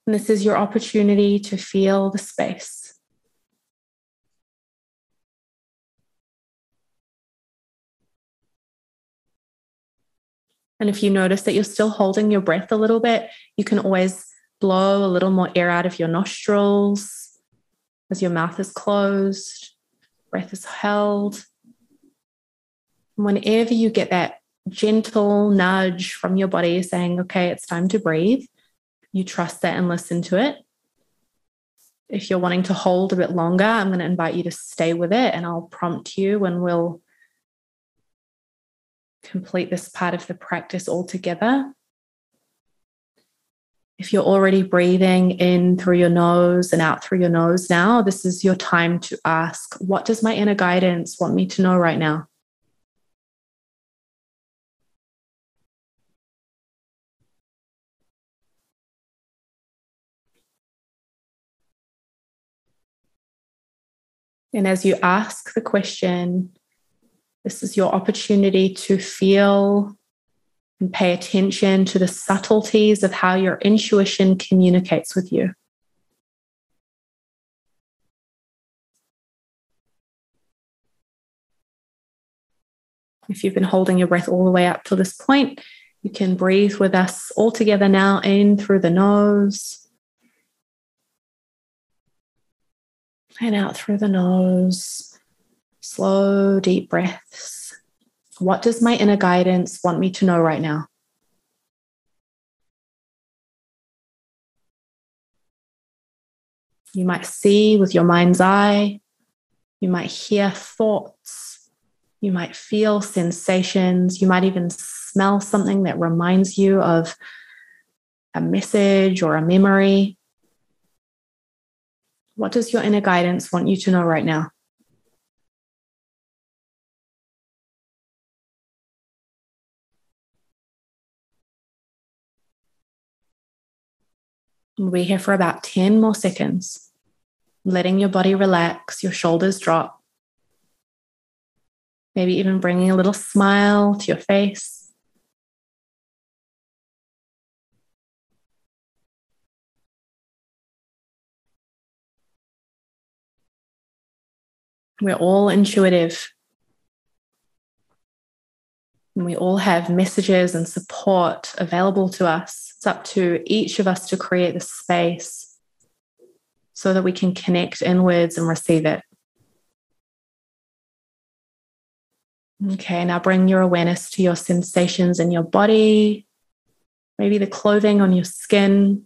And this is your opportunity to feel the space. And if you notice that you're still holding your breath a little bit, you can always blow a little more air out of your nostrils as your mouth is closed, breath is held. And whenever you get that gentle nudge from your body saying, okay, it's time to breathe, you trust that and listen to it. If you're wanting to hold a bit longer, I'm going to invite you to stay with it, and I'll prompt you and we'll complete this part of the practice all together. If you're already breathing in through your nose and out through your nose now, this is your time to ask, what does my inner guidance want me to know right now? And as you ask the question, this is your opportunity to feel and pay attention to the subtleties of how your intuition communicates with you. If you've been holding your breath all the way up to this point, you can breathe with us all together now, in through the nose and out through the nose. Slow, deep breaths. What does my inner guidance want me to know right now? You might see with your mind's eye. You might hear thoughts. You might feel sensations. You might even smell something that reminds you of a message or a memory. What does your inner guidance want you to know right now? We'll be here for about 10 more seconds, letting your body relax, your shoulders drop. Maybe even bringing a little smile to your face. We're all intuitive. And we all have messages and support available to us. It's up to each of us to create the space so that we can connect inwards and receive it. Okay, now bring your awareness to your sensations in your body, maybe the clothing on your skin.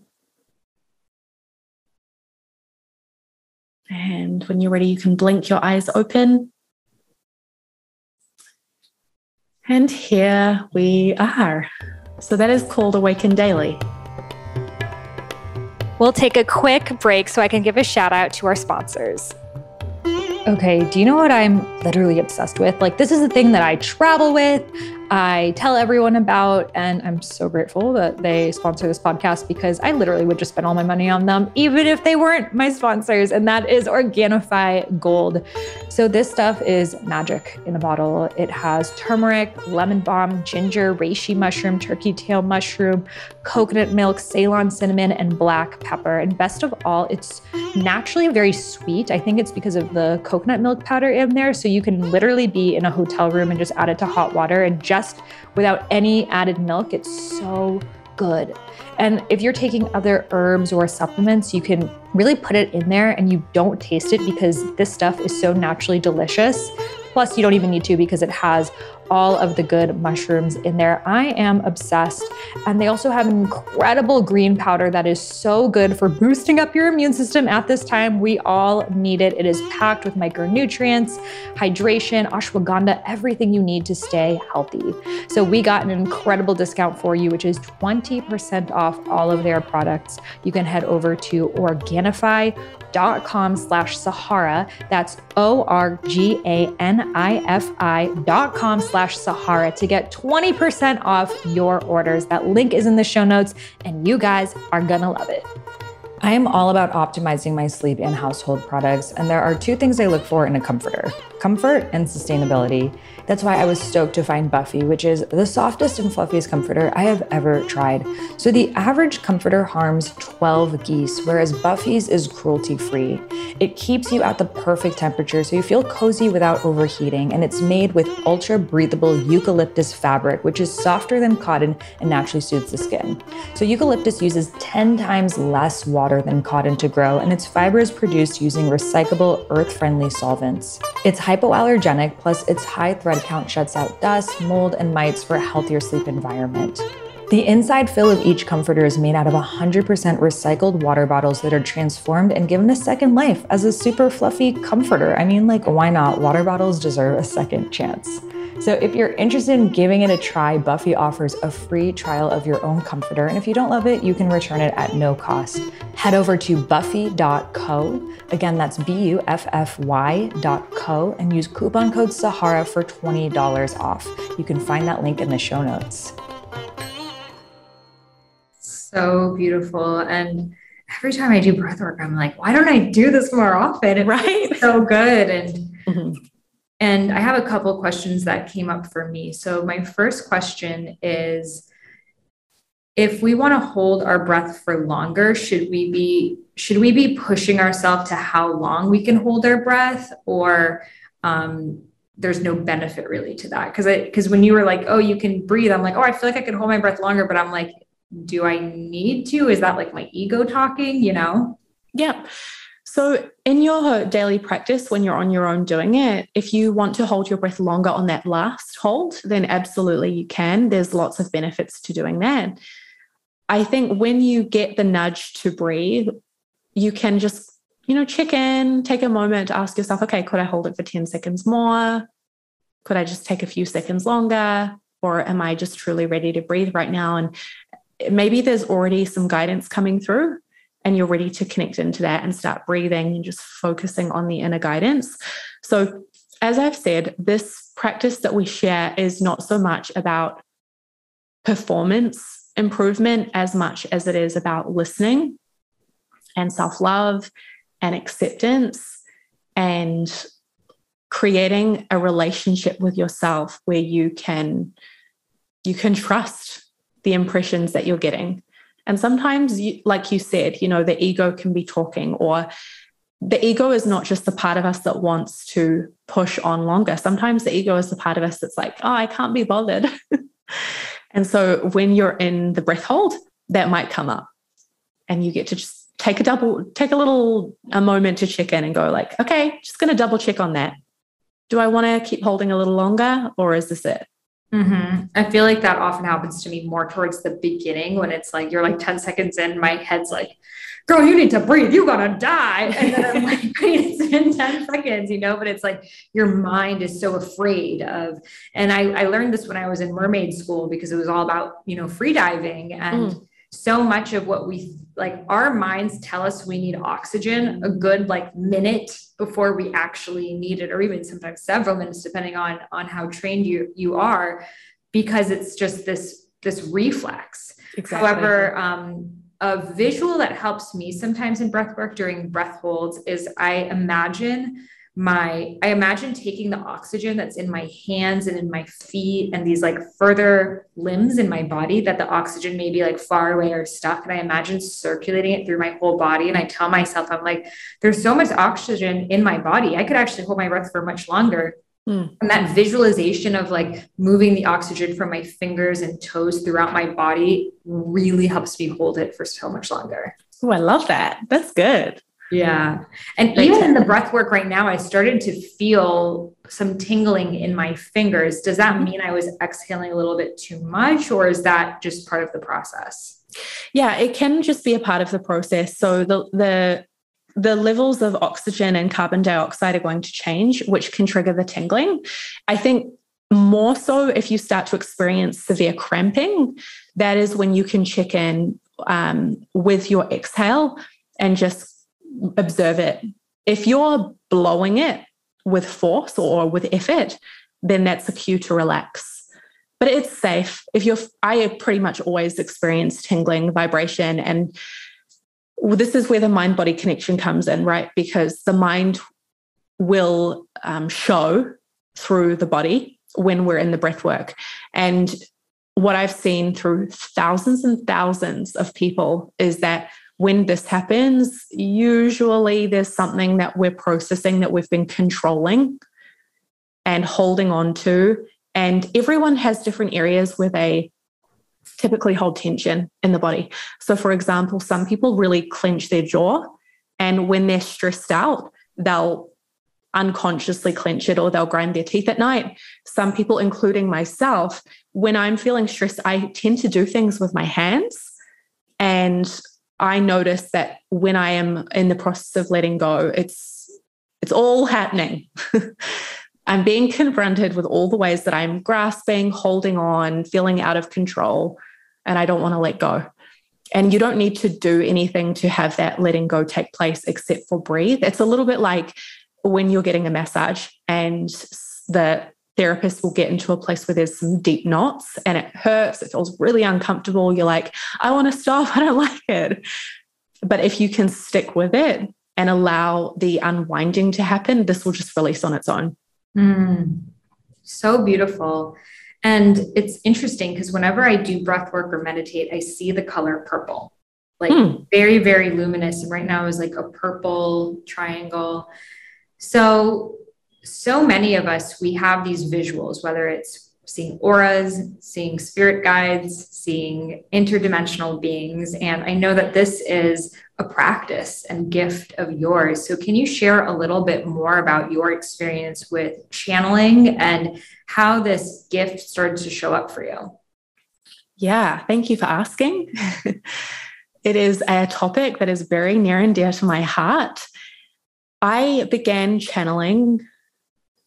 And when you're ready, you can blink your eyes open. And here we are. So that is called Awaken Daily. We'll take a quick break so I can give a shout out to our sponsors. Okay, do you know what I'm literally obsessed with? Like, this is the thing that I travel with, I tell everyone about, and I'm so grateful that they sponsor this podcast because I literally would just spend all my money on them, even if they weren't my sponsors, and that is Organifi Gold. So this stuff is magic in a bottle. It has turmeric, lemon balm, ginger, reishi mushroom, turkey tail mushroom, coconut milk, Ceylon cinnamon, and black pepper. And best of all, it's naturally very sweet. I think it's because of the coconut milk powder in there. So you can literally be in a hotel room and just add it to hot water and just without any added milk. It's so good. And if you're taking other herbs or supplements, you can really put it in there and you don't taste it because this stuff is so naturally delicious. Plus, you don't even need to because it has all of the good mushrooms in there. I am obsessed. And they also have an incredible green powder that is so good for boosting up your immune system at this time. We all need it. It is packed with micronutrients, hydration, ashwagandha, everything you need to stay healthy. So we got an incredible discount for you, which is 20% off all of their products. You can head over to Organifi.com/Sahara. That's Organifi.com/Sahara to get 20% off your orders. That link is in the show notes and you guys are gonna love it. I am all about optimizing my sleep and household products, and there are two things I look for in a comforter: comfort and sustainability. That's why I was stoked to find Buffy, which is the softest and fluffiest comforter I have ever tried. So the average comforter harms 12 geese, whereas Buffy's is cruelty-free. It keeps you at the perfect temperature so you feel cozy without overheating, and it's made with ultra-breathable eucalyptus fabric, which is softer than cotton and naturally soothes the skin. So eucalyptus uses 10 times less water than cotton to grow, and its fiber is produced using recyclable, earth-friendly solvents. It's hypoallergenic, plus its high thread count shuts out dust, mold, and mites for a healthier sleep environment. The inside fill of each comforter is made out of 100% recycled water bottles that are transformed and given a second life as a super fluffy comforter. I mean, like, why not? Water bottles deserve a second chance. So if you're interested in giving it a try, Buffy offers a free trial of your own comforter. And if you don't love it, you can return it at no cost. Head over to buffy.co. Again, that's buffy.co, and use coupon code Sahara for $20 off. You can find that link in the show notes. So beautiful. And every time I do breathwork, I'm like, why don't I do this more often? It feels so good. And and I have a couple of questions that came up for me. So my first question is, if we want to hold our breath for longer, should we be pushing ourselves to how long we can hold our breath, or there's no benefit really to that? Because when you were like, oh, you can breathe, I'm like, oh, I feel like I can hold my breath longer, but I'm like, do I need to? Is that like my ego talking, you know? Yeah. So in your daily practice, when you're on your own doing it, if you want to hold your breath longer on that last hold, then absolutely you can. There's lots of benefits to doing that. I think when you get the nudge to breathe, you can just, check in, take a moment to ask yourself, okay, could I hold it for 10 seconds more? Could I just take a few seconds longer? Or am I just truly ready to breathe right now? And maybe there's already some guidance coming through, and you're ready to connect into that and start breathing and just focusing on the inner guidance. So as I've said, this practice that we share is not so much about performance improvement as much as it is about listening and self-love and acceptance and creating a relationship with yourself where you can trust the impressions that you're getting. And sometimes, like you said, the ego can be talking, or the ego is not just the part of us that wants to push on longer. Sometimes the ego is the part of us that's like, oh, I can't be bothered. And so when you're in the breath hold, that might come up, and you get to just take a moment to check in and go like, okay, just going to double check on that. Do I want to keep holding a little longer, or is this it? I feel like that often happens to me more towards the beginning, when it's like, you're like 10 seconds in, my head's like, girl, you need to breathe, you're going to die. And then I'm like, it's been 10 seconds, but it's like your mind is so afraid of, and I learned this when I was in mermaid school, because it was all about, free diving. And so much of what our minds tell us we need oxygen a good minute before we actually need it, or even sometimes several minutes, depending on how trained you are, because it's just this reflex. Exactly. However, a visual that helps me sometimes in breath work during breath holds is I imagine taking the oxygen that's in my hands and in my feet and these further limbs in my body that the oxygen may be far away or stuck. And I imagine circulating it through my whole body. And I tell myself, I'm like, there's so much oxygen in my body. I could actually hold my breath for much longer. And that visualization of moving the oxygen from my fingers and toes throughout my body really helps me hold it for so much longer. Oh, I love that. That's good. Yeah. And even in the breath work right now, I started to feel some tingling in my fingers. Does that mean I was exhaling a little bit too much, or is that just part of the process? Yeah, it can just be a part of the process. So the levels of oxygen and carbon dioxide are going to change, which can trigger the tingling. I think more so if you start to experience severe cramping, that is when you can check in with your exhale and just observe it. If you're blowing it with force or with effort, then that's a cue to relax. But it's safe. I pretty much always experience tingling, vibration, and this is where the mind-body connection comes in, right? Because the mind will show through the body when we're in the breath work. And what I've seen through thousands and thousands of people is that when this happens, usually there's something that we're processing that we've been controlling and holding on to. And everyone has different areas where they typically hold tension in the body. So for example, some people really clench their jaw, and when they're stressed out, they'll unconsciously clench it, or they'll grind their teeth at night. Some people, including myself, when I'm feeling stressed, I tend to do things with my hands. And I notice that when I am in the process of letting go, it's all happening. I'm being confronted with all the ways that I'm grasping, holding on, feeling out of control, and I don't want to let go. And you don't need to do anything to have that letting go take place except for breathe. It's a little bit like when you're getting a massage and the therapist will get into a place where there's some deep knots and it hurts, it feels really uncomfortable. You're like, I want to stop, I don't like it. But if you can stick with it and allow the unwinding to happen, this will just release on its own. So beautiful. And it's interesting because whenever I do breath work or meditate, I see the color purple, like very, very luminous. And right now is like a purple triangle. So many of us, we have these visuals, whether it's seeing auras, seeing spirit guides, seeing interdimensional beings. And I know that this is a practice and gift of yours. So can you share a little bit more about your experience with channeling and how this gift started to show up for you? Yeah, thank you for asking. It is a topic that is very near and dear to my heart. I began channeling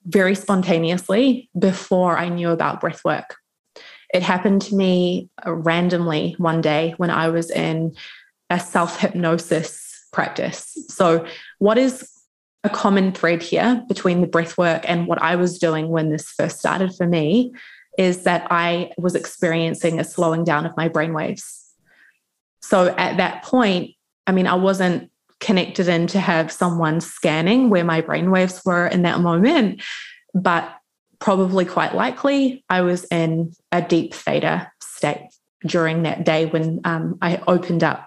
very spontaneously before I knew about breathwork. It happened to me randomly one day when I was in a self-hypnosis practice. So what is a common thread here between the breathwork and what I was doing when this first started for me is that I was experiencing a slowing down of my brainwaves. So at that point, I mean, I wasn't connected in to have someone scanning where my brainwaves were in that moment, but probably quite likely I was in a deep theta state during that day when I opened up.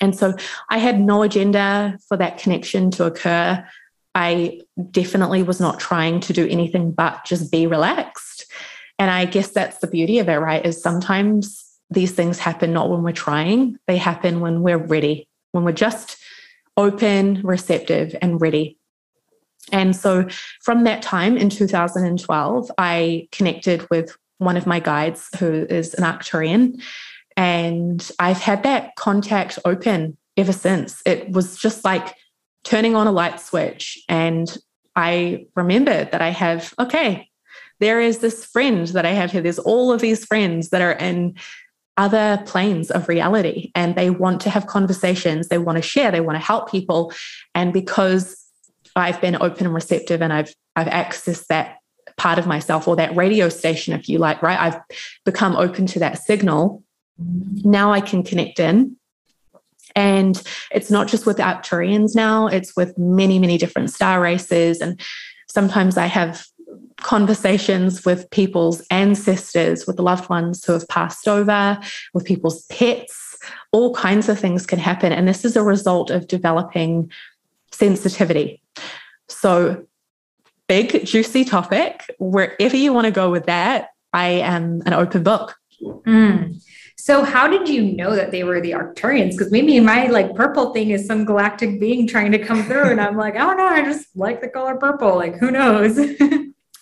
And so I had no agenda for that connection to occur. I definitely was not trying to do anything but just be relaxed. And I guess that's the beauty of it, right? Is sometimes these things happen not when we're trying, they happen when we're ready, when we're just open, receptive, and ready. And so from that time in 2012, I connected with one of my guides who is an Arcturian. And I've had that contact open ever since. It was just like turning on a light switch. And I remembered that I have, okay, there is this friend that I have here. There's all of these friends that are in other planes of reality and they want to have conversations. They want to share. They want to help people. And because I've been open and receptive and I've accessed that part of myself or that radio station, if you like, right? I've become open to that signal. Now I can connect in. And it's not just with the Arcturians now, it's with many, many different star races. And sometimes I have conversations with people's ancestors, with the loved ones who have passed over, with people's pets. All kinds of things can happen. And this is a result of developing sensitivity. So big, juicy topic. Wherever you want to go with that, I am an open book. So how did you know that they were the Arcturians? Because maybe my like purple thing is some galactic being trying to come through. And I'm like, I don't know. I just like the color purple. Like, who knows?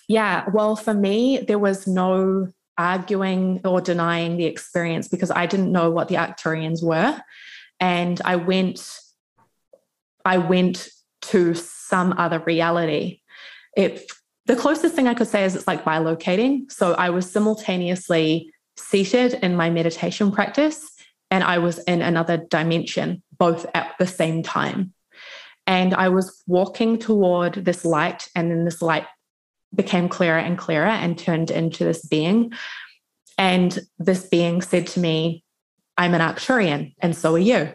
Yeah. Well, for me, there was no arguing or denying the experience because I didn't know what the Arcturians were. And I went to some other reality. The closest thing I could say is it's like bilocating. So I was simultaneously seated in my meditation practice and I was in another dimension, both at the same time. And I was walking toward this light, and then this light became clearer and clearer and turned into this being. And this being said to me, I'm an Arcturian, and so are you.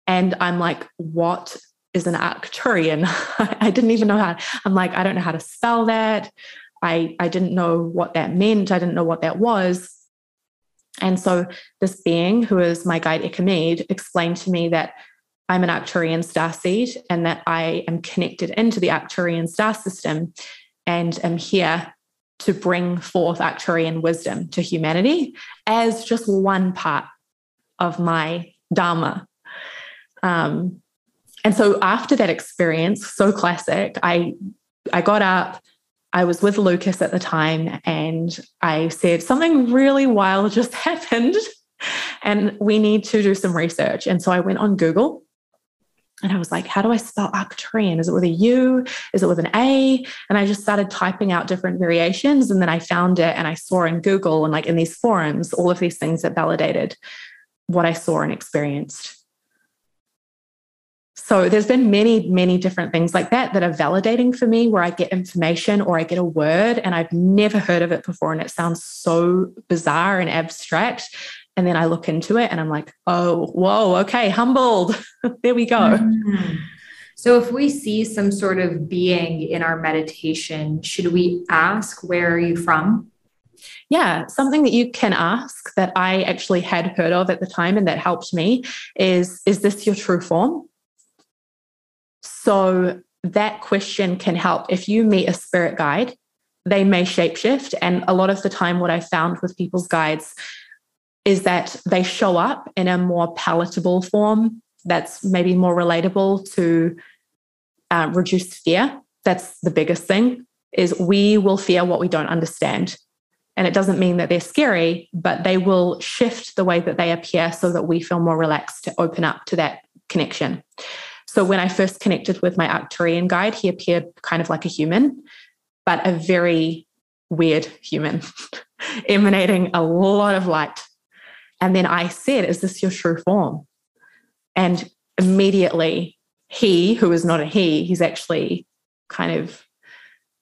And I'm like, what is an Arcturian? I didn't even know how. I'm like, I don't know how to spell that. I didn't know what that meant. I didn't know what that was. And so this being, who is my guide Echamede, explained to me that I'm an Arcturian starseed and that I am connected into the Arcturian star system and am here to bring forth Arcturian wisdom to humanity as just one part of my Dharma. And so after that experience, so classic, I got up, I was with Lucas at the time, and I said, something really wild just happened and we need to do some research. And so I went on Google and I was like, how do I spell Arcturian? Is it with a U? Is it with an A? And I just started typing out different variations. And then I found it, and I saw in Google and like in these forums, all of these things that validated what I saw and experienced. So there's been many, many different things like that that are validating for me, where I get information or I get a word and I've never heard of it before, and it sounds so bizarre and abstract. And then I look into it and I'm like, oh, whoa, okay, humbled. There we go. Mm-hmm. So if we see some sort of being in our meditation, should we ask, where are you from? Yeah, something that you can ask that I actually had heard of at the time and that helped me is this your true form? So that question can help. If you meet a spirit guide, they may shapeshift. And a lot of the time, what I found with people's guides is that they show up in a more palatable form that's maybe more relatable to reduce fear. That's the biggest thing, is we will fear what we don't understand. And it doesn't mean that they're scary, but they will shift the way that they appear so that we feel more relaxed to open up to that connection. So when I first connected with my Arcturian guide, he appeared kind of like a human, but a very weird human, emanating a lot of light. And then I said, is this your true form? And immediately he, who is not a he, he's actually kind of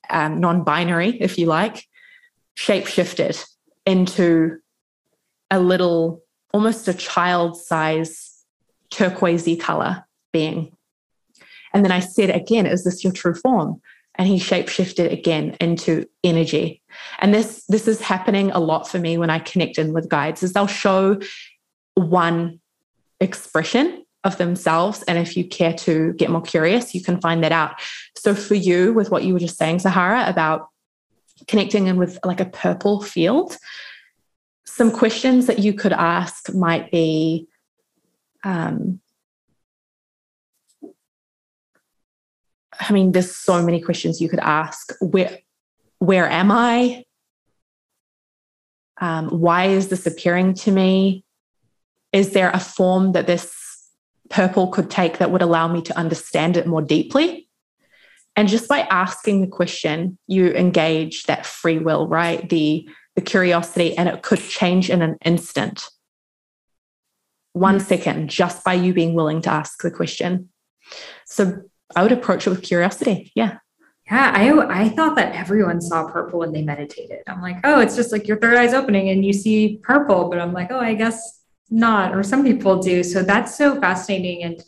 non-binary, if you like, shape-shifted into a little, almost a child-size turquoisey color being. And then I said again, is this your true form? And he shape-shifted again into energy. And this is happening a lot for me when I connect in with guides, is they'll show one expression of themselves. And if you care to get more curious, you can find that out. So for you, with what you were just saying, Sahara, about connecting in with like a purple field, some questions that you could ask might be, there's so many questions you could ask. Where am I? Why is this appearing to me? Is there a form that this purple could take that would allow me to understand it more deeply? And just by asking the question, you engage that free will, right? The curiosity, and it could change in an instant. 1 second, just by you being willing to ask the question. So I would approach it with curiosity. Yeah. Yeah. I thought that everyone saw purple when they meditated. I'm like, oh, it's just like your third eye's opening and you see purple, but I'm like, oh, I guess not. Or some people do. So that's so fascinating. And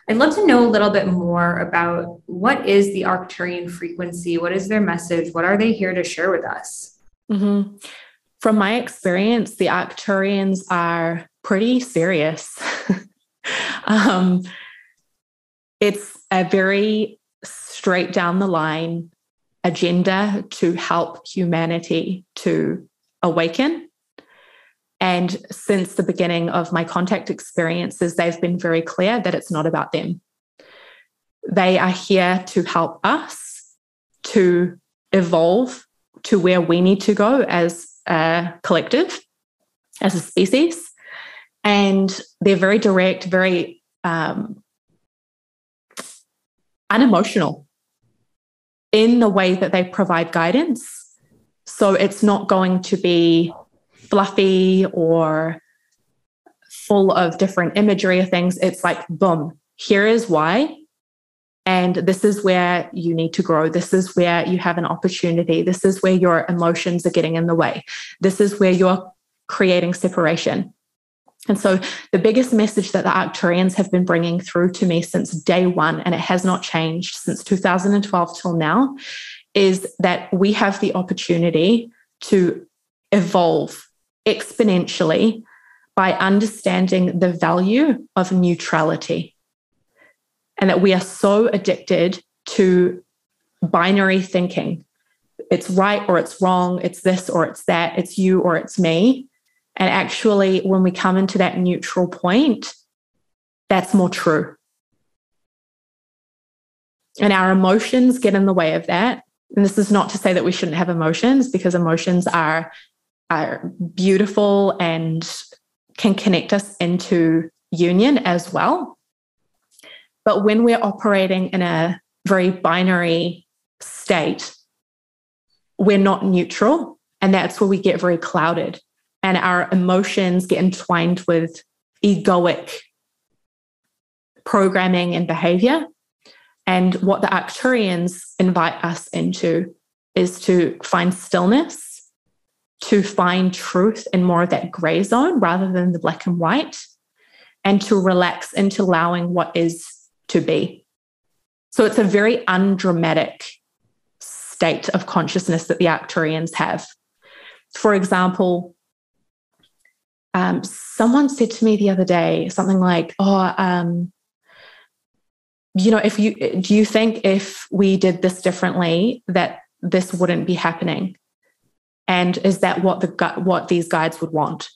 I'd love to know a little bit more about what is the Arcturian frequency? What is their message? What are they here to share with us? Mm-hmm. From my experience, the Arcturians are pretty serious. It's a very straight down the line agenda to help humanity to awaken. And since the beginning of my contact experiences, they've been very clear that it's not about them. They are here to help us to evolve to where we need to go as a collective, as a species. And they're very direct, very unemotional in the way that they provide guidance. So it's not going to be fluffy or full of different imagery or things. It's like, boom, here is why. And this is where you need to grow. This is where you have an opportunity. This is where your emotions are getting in the way. This is where you're creating separation. And so the biggest message that the Arcturians have been bringing through to me since day one, and it has not changed since 2012 till now, is that we have the opportunity to evolve exponentially by understanding the value of neutrality. And that we are so addicted to binary thinking. It's right or it's wrong, it's this or it's that, it's you or it's me. And actually, when we come into that neutral point, that's more true. And our emotions get in the way of that. And this is not to say that we shouldn't have emotions, because emotions are beautiful and can connect us into union as well. But when we're operating in a very binary state, we're not neutral. And that's where we get very clouded. And our emotions get entwined with egoic programming and behavior. And what the Arcturians invite us into is to find stillness, to find truth in more of that gray zone rather than the black and white, and to relax into allowing what is to be. So it's a very undramatic state of consciousness that the Arcturians have. For example, someone said to me the other day something like, do you think if we did this differently that this wouldn't be happening? And is that what these guides would want?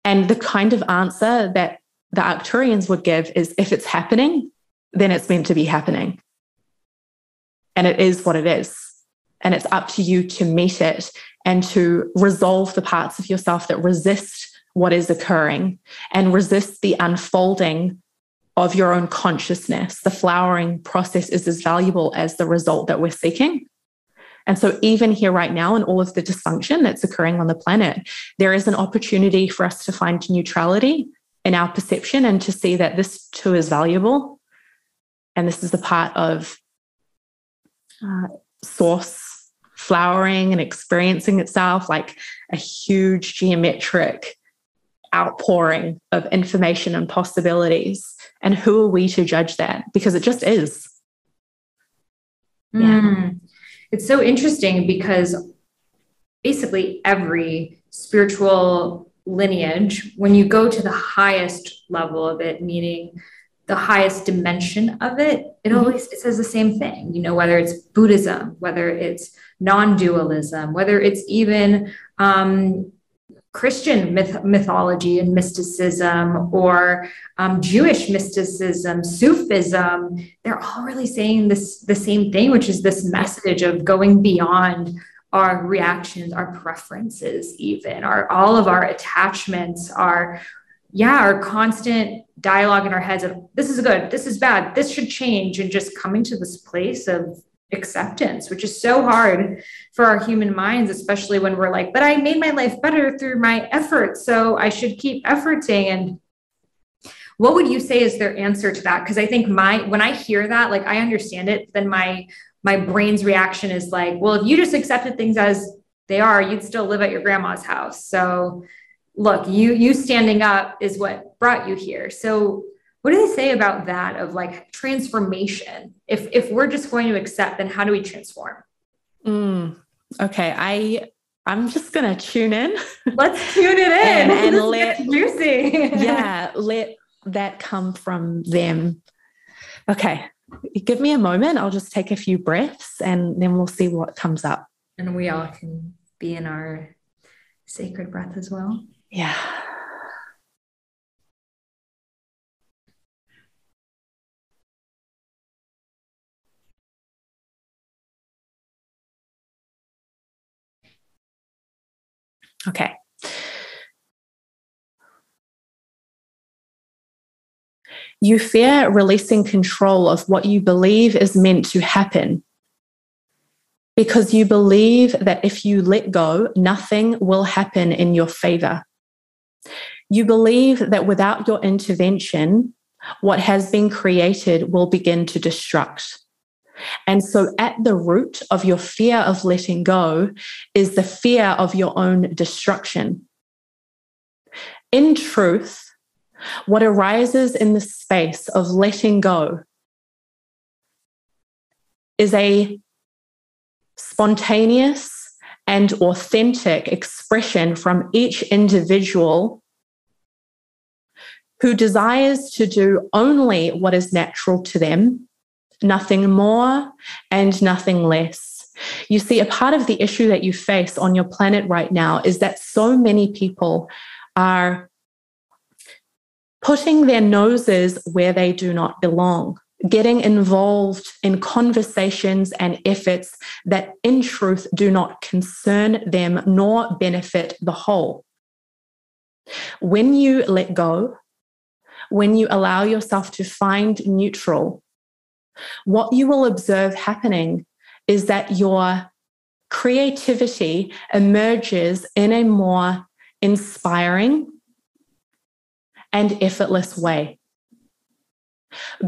And the kind of answer that the Arcturians would give is, if it's happening, then it's meant to be happening. And it is what it is. And it's up to you to meet it and to resolve the parts of yourself that resist what is occurring and resist the unfolding of your own consciousness. The flowering process is as valuable as the result that we're seeking. And so even here right now, in all of the dysfunction that's occurring on the planet, there is an opportunity for us to find neutrality in our perception and to see that this too is valuable. And this is the part of source flowering and experiencing itself like a huge geometric outpouring of information and possibilities. And who are we to judge that? Because it just is. Yeah. It's so interesting because basically every spiritual lineage, when you go to the highest level of it, meaning the highest dimension of it, it always it says the same thing, whether it's Buddhism, whether it's non-dualism, whether it's even Christian mythology and mysticism, or Jewish mysticism, Sufism, they're all really saying the same thing, which is this message of going beyond our reactions, our preferences, even all of our attachments, our constant dialogue in our heads of this is good, this is bad, this should change, and just coming to this place of acceptance, which is so hard for our human minds, especially when we're like, but I made my life better through my effort, so I should keep efforting. And what would you say is their answer to that? Because I think when I hear that, like, I understand it, then my brain's reaction is like, well, if you just accepted things as they are, you'd still live at your grandma's house. So look, you standing up is what brought you here. So what do they say about that, of like transformation? If we're just going to accept, then how do we transform? Okay, I'm just gonna tune in. Let's tune it in and let juicy. let that come from them. Okay, give me a moment. I'll just take a few breaths, and then we'll see what comes up. And we all can be in our sacred breath as well. Yeah. Okay. You fear releasing control of what you believe is meant to happen because you believe that if you let go, nothing will happen in your favor. You believe that without your intervention, what has been created will begin to destruct. And so at the root of your fear of letting go is the fear of your own destruction. In truth, what arises in the space of letting go is a spontaneous and authentic expression from each individual who desires to do only what is natural to them, nothing more and nothing less. You see, a part of the issue that you face on your planet right now is that so many people are putting their noses where they do not belong. getting involved in conversations and efforts that in truth do not concern them nor benefit the whole. When you let go, when you allow yourself to find neutral, what you will observe happening is that your creativity emerges in a more inspiring and effortless way.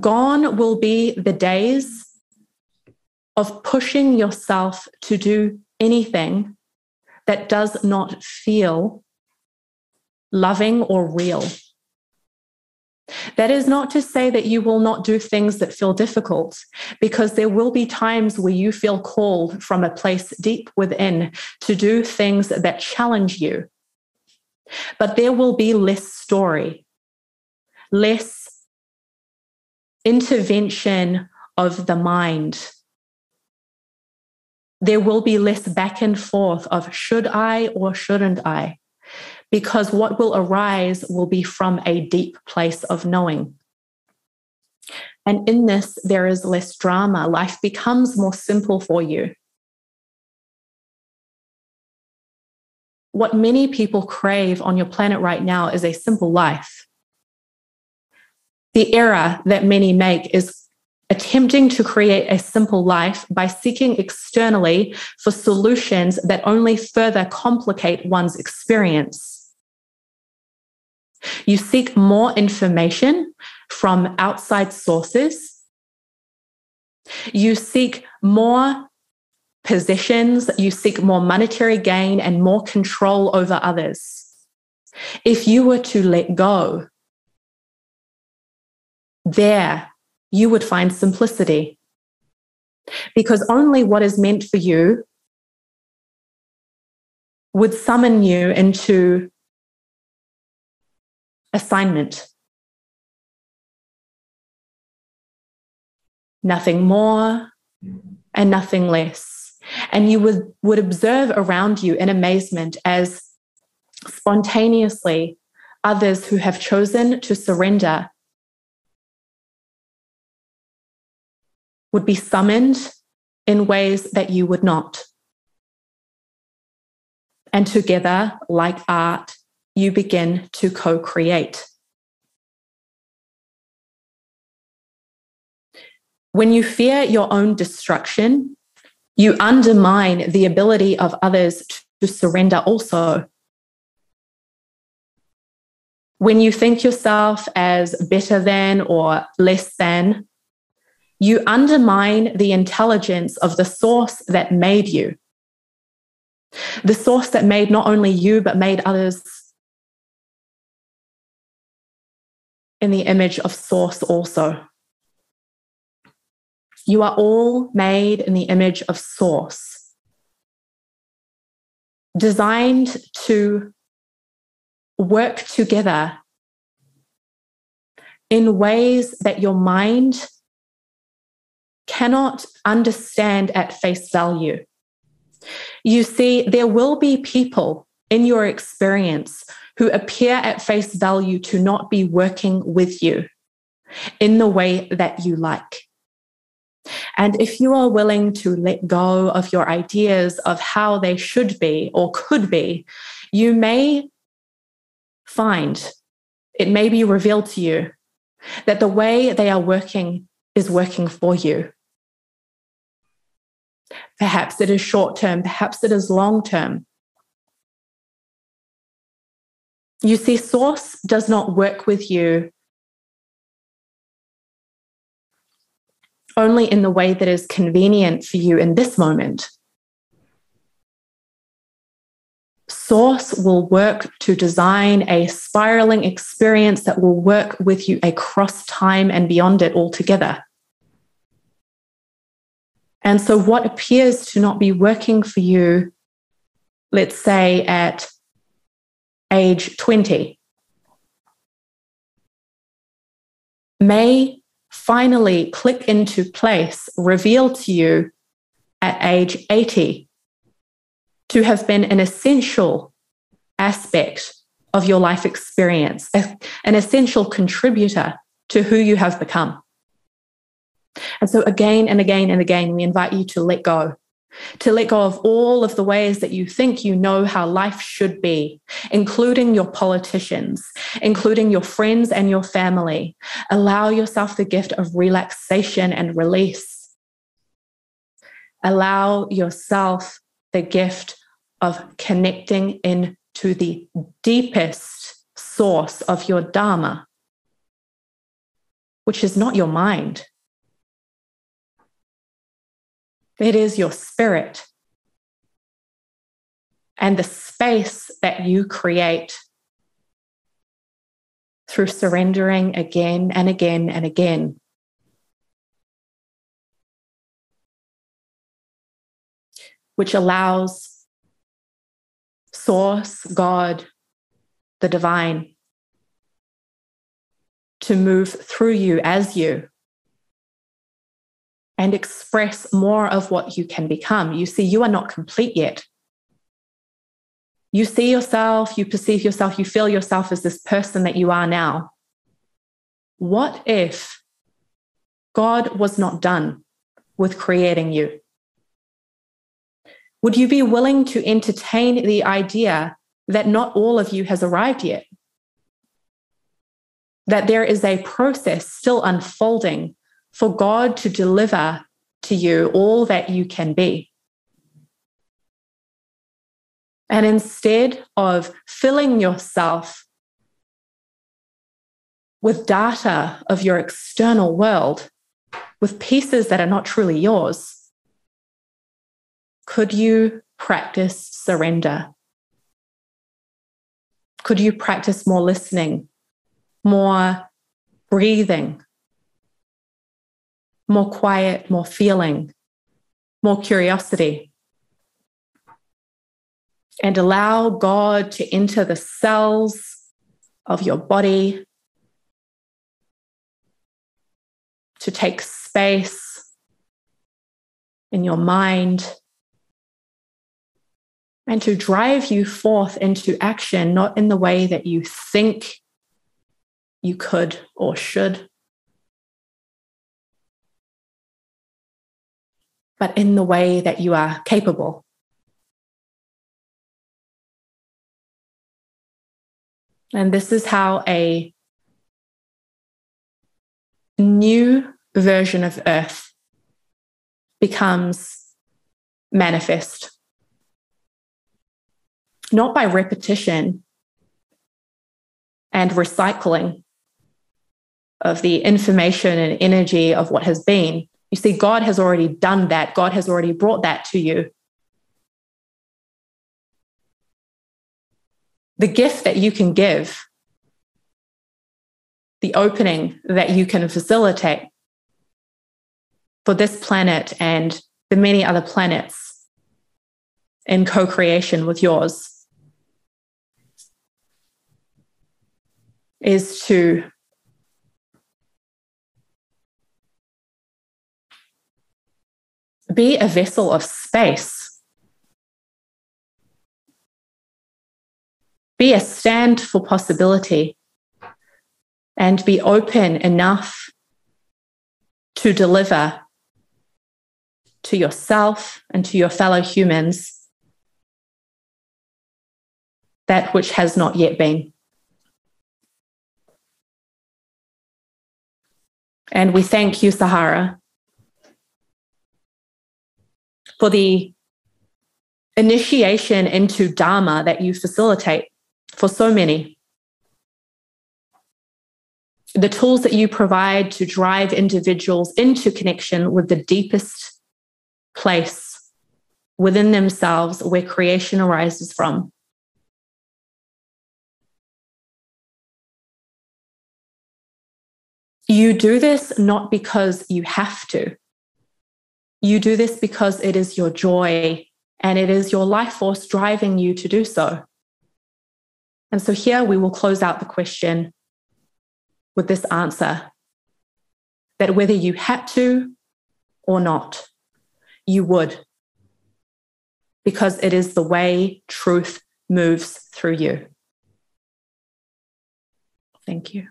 Gone will be the days of pushing yourself to do anything that does not feel loving or real. That is not to say that you will not do things that feel difficult, because there will be times where you feel called from a place deep within to do things that challenge you. But there will be less story, less intervention of the mind. There will be less back and forth of should I or shouldn't I? Because what will arise will be from a deep place of knowing. And in this, there is less drama. Life becomes more simple for you. What many people crave on your planet right now is a simple life. The error that many make is attempting to create a simple life by seeking externally for solutions that only further complicate one's experience. You seek more information from outside sources. You seek more possessions. You seek more monetary gain and more control over others. If you were to let go, there you would find simplicity, because only what is meant for you would summon you into assignment. Nothing more and nothing less. And you would observe around you in amazement as spontaneously others who have chosen to surrender would be summoned in ways that you would not. And together, like art, you begin to co-create. When you fear your own destruction, you undermine the ability of others to surrender also. When you think yourself as better than or less than, you undermine the intelligence of the source that made you. The source that made not only you, but made others in the image of source also. You are all made in the image of source, designed to work together in ways that your mind cannot understand at face value. You see, there will be people in your experience who appear at face value to not be working with you in the way that you like. And if you are willing to let go of your ideas of how they should be or could be, you may find, it may be revealed to you, that the way they are working is working for you. Perhaps it is short term, perhaps it is long term. You see, source does not work with you only in the way that is convenient for you in this moment. Source will work to design a spiraling experience that will work with you across time and beyond it altogether. And so what appears to not be working for you, let's say at age 20, may finally click into place, revealed to you at age 80, to have been an essential aspect of your life experience, an essential contributor to who you have become. And so again and again and again, we invite you to let go of all of the ways that you think you know how life should be, including your politicians, including your friends and your family. Allow yourself the gift of relaxation and release. Allow yourself the gift of connecting into the deepest source of your Dharma, which is not your mind. It is your spirit and the space that you create through surrendering again and again and again. Which allows Source, God, the divine, to move through you as you and express more of what you can become. You see, you are not complete yet. You see yourself, you perceive yourself, you feel yourself as this person that you are now. What if God was not done with creating you? Would you be willing to entertain the idea that not all of you has arrived yet? That there is a process still unfolding for God to deliver to you all that you can be. And instead of filling yourself with data of your external world, with pieces that are not truly yours, could you practice surrender? Could you practice more listening, more breathing, more quiet, more feeling, more curiosity? And allow God to enter the cells of your body, to take space in your mind, and to drive you forth into action, not in the way that you think you could or should, but in the way that you are capable. And this is how a new version of Earth becomes manifest. Not by repetition and recycling of the information and energy of what has been. You see, God has already done that. God has already brought that to you. The gift that you can give, the opening that you can facilitate for this planet and the many other planets in co-creation with yours, is to be a vessel of space. Be a stand for possibility and be open enough to deliver to yourself and to your fellow humans that which has not yet been. And we thank you, Sahara, for the initiation into Dharma that you facilitate for so many. The tools that you provide to drive individuals into connection with the deepest place within themselves where creation arises from. You do this not because you have to. You do this because it is your joy and it is your life force driving you to do so. And so here we will close out the question with this answer, that whether you had to or not, you would, because it is the way truth moves through you. Thank you.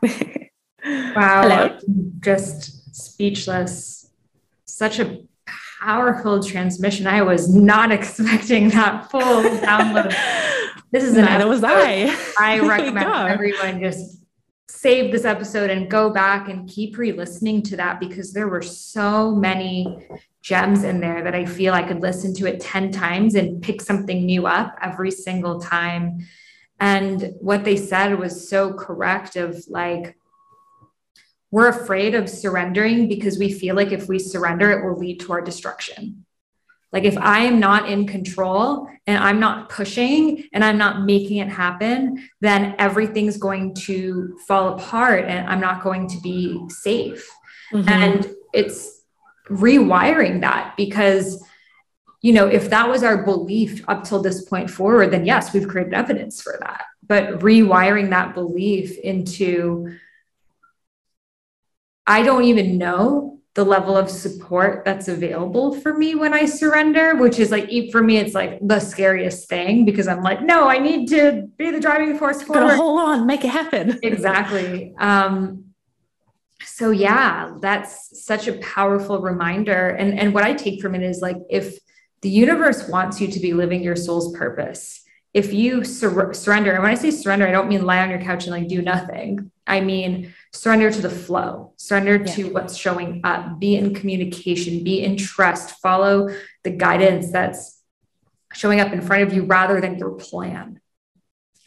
Wow. Hello. I'm just speechless. Such a powerful transmission. I was not expecting that full download. This is an Neither was episode I Here we recommend go. everyone just save this episode and go back and keep re-listening to that, because there were so many gems in there that I feel I could listen to it 10 times and pick something new up every single time. And what they said was so correct of like, we're afraid of surrendering because we feel like if we surrender, it will lead to our destruction. Like if I am not in control and I'm not pushing and I'm not making it happen, then everything's going to fall apart and I'm not going to be safe. Mm-hmm. And it's rewiring that, because, you know, if that was our belief up till this point forward, then yes, we've created evidence for that. But rewiring that belief into, I don't even know the level of support that's available for me when I surrender, which is like, for me, it's like the scariest thing, because I'm like, no, I need to be the driving force forward. Gotta hold on, make it happen. Exactly. So yeah, that's such a powerful reminder. And what I take from it is like, if the universe wants you to be living your soul's purpose, if you surrender, and when I say surrender, I don't mean lie on your couch and like do nothing. I mean, surrender to the flow, surrender to what's showing up, be in communication, be in trust, follow the guidance that's showing up in front of you rather than your plan.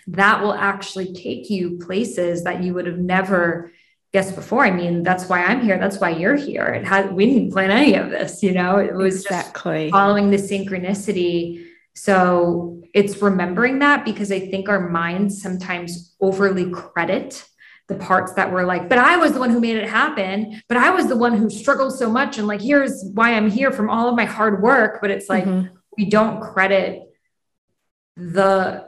That will actually take you places that you would have never guessed before. I mean, that's why I'm here. That's why you're here. We didn't plan any of this, you know, it was just following the synchronicity. So it's remembering that, because I think our minds sometimes overly credit the parts that were like, but I was the one who made it happen, but I was the one who struggled so much. And like, here's why I'm here from all of my hard work. But it's like, we don't credit the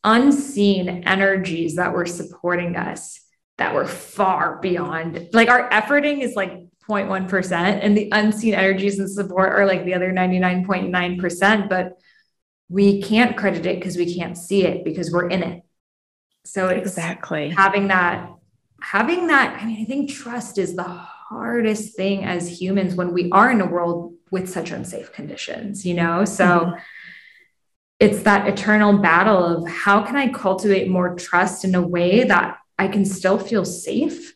unseen energies that were supporting us, that were far beyond, like our efforting is like 0.1%, and the unseen energies and support are like the other 99.9%, but we can't credit it because we can't see it because we're in it. So it's having that, I mean, I think trust is the hardest thing as humans when we are in a world with such unsafe conditions, you know? So it's that eternal battle of how can I cultivate more trust in a way that I can still feel safe?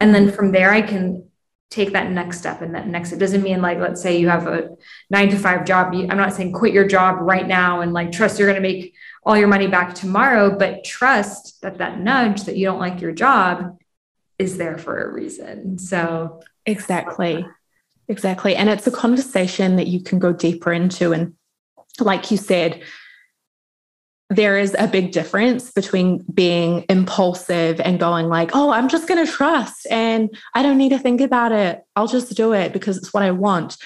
And then from there, I can take that next step. And that next, it doesn't mean like, let's say you have a 9-to-5 job. I'm not saying quit your job right now and like trust you're going to make all your money back tomorrow, but trust that that nudge that you don't like your job is there for a reason. So exactly. And it's a conversation that you can go deeper into. And like you said, there is a big difference between being impulsive and going like, oh, I'm just going to trust and I don't need to think about it. I'll just do it because it's what I want.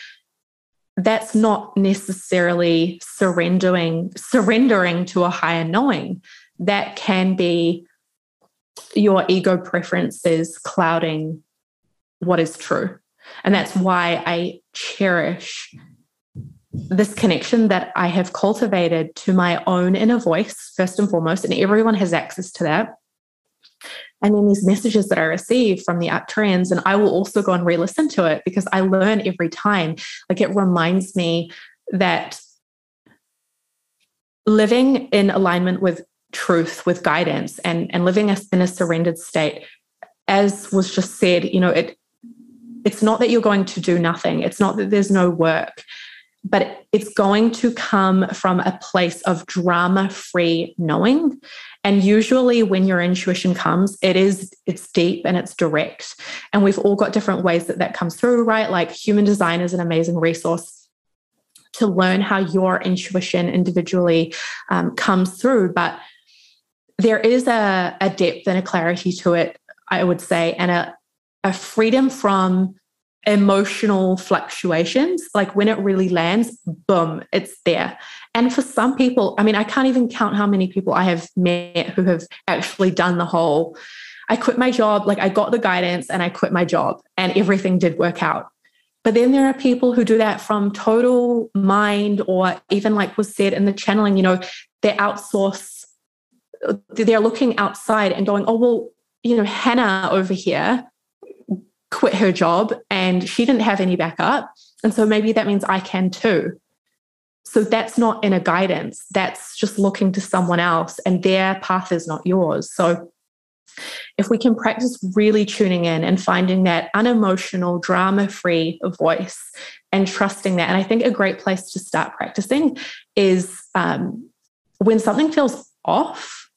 That's not necessarily surrendering to a higher knowing. That can be your ego preferences clouding what is true. And that's why I cherish this connection that I have cultivated to my own inner voice, first and foremost, and everyone has access to that. And then these messages that I receive from the Arcturians, and I will also go and re-listen to it because I learn every time. Like it reminds me that living in alignment with truth, with guidance, and living in a surrendered state, as was just said, you know, it's not that you're going to do nothing. It's not that there's no work, but it's going to come from a place of drama-free knowing. And usually when your intuition comes, it's deep and it's direct. And we've all got different ways that comes through, right? Like human design is an amazing resource to learn how your intuition individually comes through. But there is a depth and a clarity to it, I would say, and a freedom from emotional fluctuations. Like when it really lands, boom, it's there. And for some people, I mean, I can't even count how many people I have met who have actually done the whole, I quit my job, like I got the guidance and I quit my job and everything did work out. But then there are people who do that from total mind, or even like was said in the channeling, you know, they outsource, they're looking outside and going, oh, well, Hannah over here quit her job and she didn't have any backup. And so maybe that means I can too. So that's not inner guidance. That's just looking to someone else and their path is not yours. So if we can practice really tuning in and finding that unemotional, drama-free voice and trusting that. And I think a great place to start practicing is when something feels off,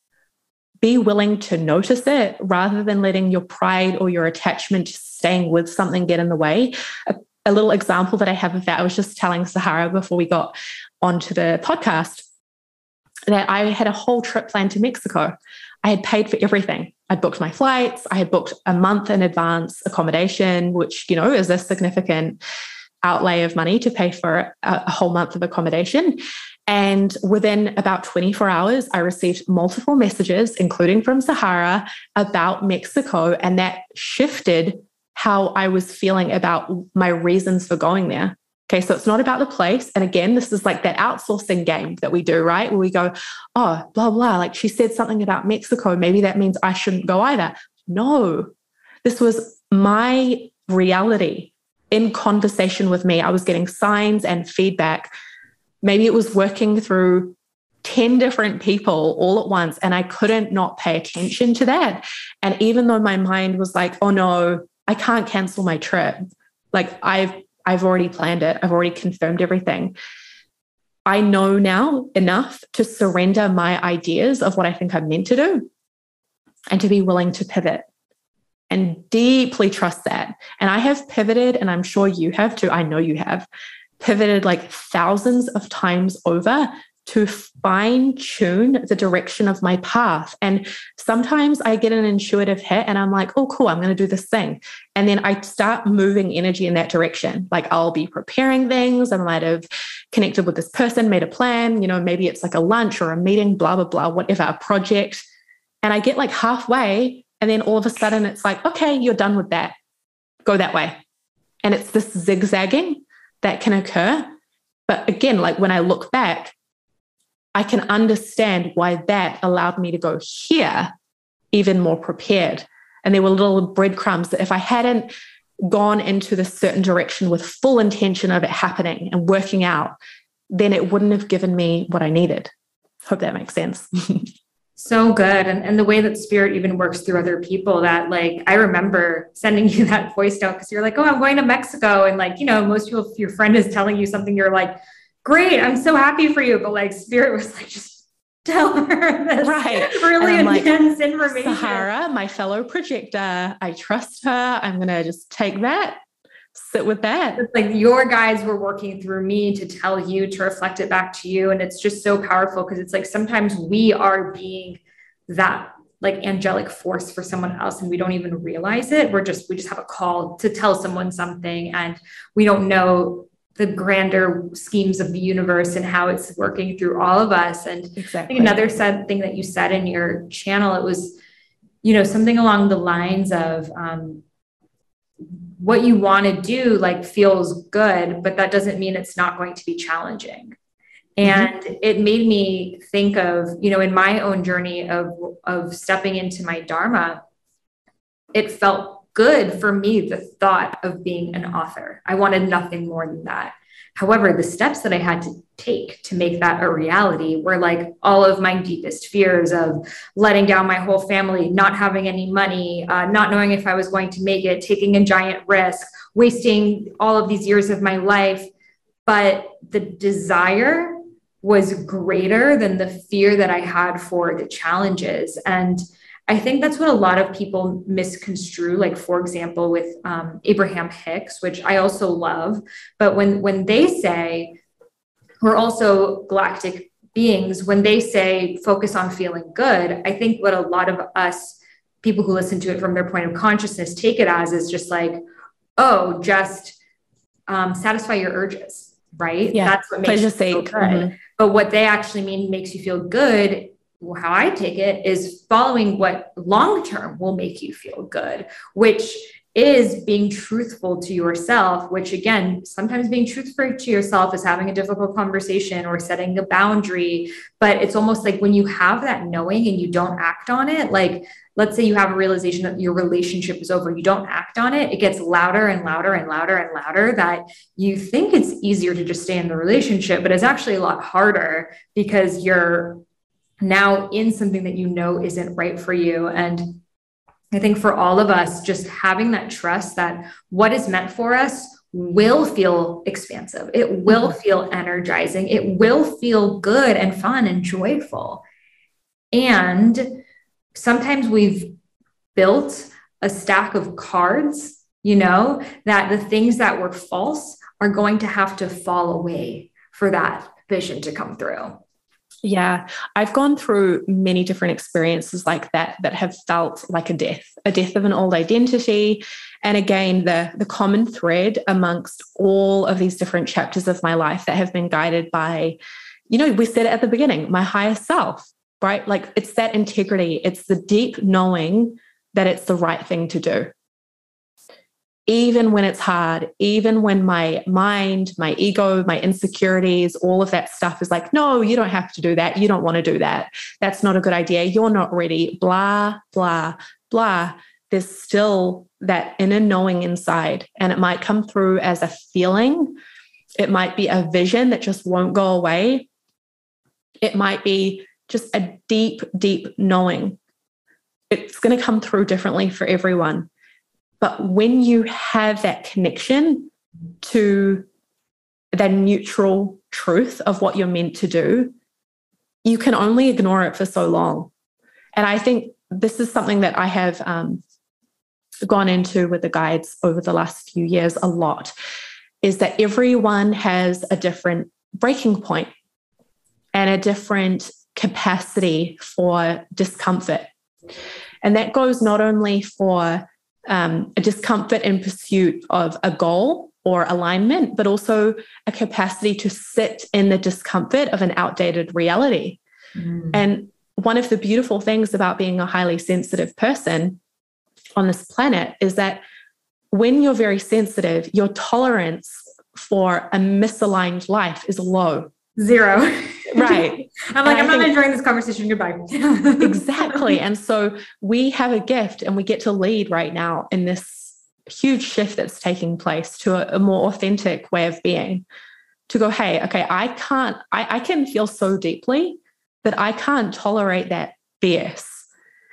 be willing to notice it rather than letting your pride or your attachment to staying with something get in the way. A little example that I have of that, I was just telling Sahara before we got onto the podcast that I had a whole trip planned to Mexico. I had paid for everything. I'd booked my flights. I had booked a month in advance accommodation, which, is a significant outlay of money to pay for a whole month of accommodation. And within about 24 hours, I received multiple messages, including from Sahara, about Mexico. And that shifted how I was feeling about my reasons for going there. Okay, so it's not about the place. And again, this is like that outsourcing game that we do, right? Where we go, oh, blah, blah, like she said something about Mexico. Maybe that means I shouldn't go either. No, this was my reality in conversation with me. I was getting signs and feedback. Maybe it was working through 10 different people all at once, and I couldn't not pay attention to that. And even though my mind was like, oh no, I can't cancel my trip. Like I've already planned it. I've already confirmed everything. I know now enough to surrender my ideas of what I think I'm meant to do and to be willing to pivot and deeply trust that. And I have pivoted, and I'm sure you have too. I know you have pivoted like thousands of times over to fine tune the direction of my path. And sometimes I get an intuitive hit and I'm like, oh, cool, I'm going to do this thing. And then I start moving energy in that direction. Like I'll be preparing things. I might have connected with this person, made a plan, maybe it's like a lunch or a meeting, blah, blah, blah, whatever, a project. And I get like halfway and then all of a sudden it's like, okay, you're done with that. Go that way. And it's this zigzagging that can occur. But again, like when I look back, I can understand why that allowed me to go here even more prepared. And there were little breadcrumbs that if I hadn't gone into this certain direction with full intention of it happening and working out, then it wouldn't have given me what I needed. Hope that makes sense. So good. And the way that spirit even works through other people, that like, I remember sending you that voice note because you're like, oh, I'm going to Mexico. And like, most people, if your friend is telling you something, you're like, great, I'm so happy for you. But like spirit was like, just tell her this really intense information. Sahara, my fellow projector, I trust her. I'm going to just take that, sit with that. It's like your guides were working through me to tell you, to reflect it back to you. And it's just so powerful because it's like sometimes we are being that like angelic force for someone else and we don't even realize it. We just have a call to tell someone something and we don't know the grander schemes of the universe and how it's working through all of us. And exactly. I think another thing that you said in your channel, it was, something along the lines of what you want to do like feels good, but that doesn't mean it's not going to be challenging. And it made me think of, in my own journey of stepping into my Dharma, it felt good for me, the thought of being an author. I wanted nothing more than that. However, the steps that I had to take to make that a reality were like all of my deepest fears of letting down my whole family, not having any money, not knowing if I was going to make it, taking a giant risk, wasting all of these years of my life. But the desire was greater than the fear that I had for the challenges. And I think that's what a lot of people misconstrue. Like, for example, with Abraham Hicks, which I also love, but when they say, we're also galactic beings, when they say focus on feeling good, I think what a lot of us people who listen to it from their point of consciousness take it as is just like, oh, just satisfy your urges, right? Yeah. That's what makes you feel good. Mm-hmm. But what they actually mean makes you feel good, how I take it, is following what long-term will make you feel good, which is being truthful to yourself, which again, sometimes being truthful to yourself is having a difficult conversation or setting a boundary. But it's almost like when you have that knowing and you don't act on it, like let's say you have a realization that your relationship is over, you don't act on it, it gets louder and louder and louder and louder, that you think it's easier to just stay in the relationship, but it's actually a lot harder because you're now in something that you know isn't right for you. And I think for all of us, just having that trust that what is meant for us will feel expansive. It will feel energizing. It will feel good and fun and joyful. And sometimes we've built a stack of cards, that the things that were false are going to have to fall away for that vision to come through. Yeah, I've gone through many different experiences like that have felt like a death of an old identity. And again, the common thread amongst all of these different chapters of my life that have been guided by, we said it at the beginning, my higher self, right? Like it's that integrity. It's the deep knowing that it's the right thing to do. Even when it's hard, even when my mind, my ego, my insecurities, all of that stuff is like, no, you don't have to do that. You don't want to do that. That's not a good idea. You're not ready. Blah, blah, blah. There's still that inner knowing inside. And it might come through as a feeling. It might be a vision that just won't go away. It might be just a deep, deep knowing. It's going to come through differently for everyone. But when you have that connection to the neutral truth of what you're meant to do, you can only ignore it for so long. And I think this is something that I have gone into with the guides over the last few years a lot, is that everyone has a different breaking point and a different capacity for discomfort. And that goes not only for a discomfort in pursuit of a goal or alignment, but also a capacity to sit in the discomfort of an outdated reality. And one of the beautiful things about being a highly sensitive person on this planet is that when you're very sensitive, your tolerance for a misaligned life is low. Zero. Right. I'm not enjoying this conversation. Goodbye. Exactly. And so we have a gift and we get to lead right now in this huge shift that's taking place to a more authentic way of being, to go, hey, okay, I can feel so deeply that I can't tolerate that BS.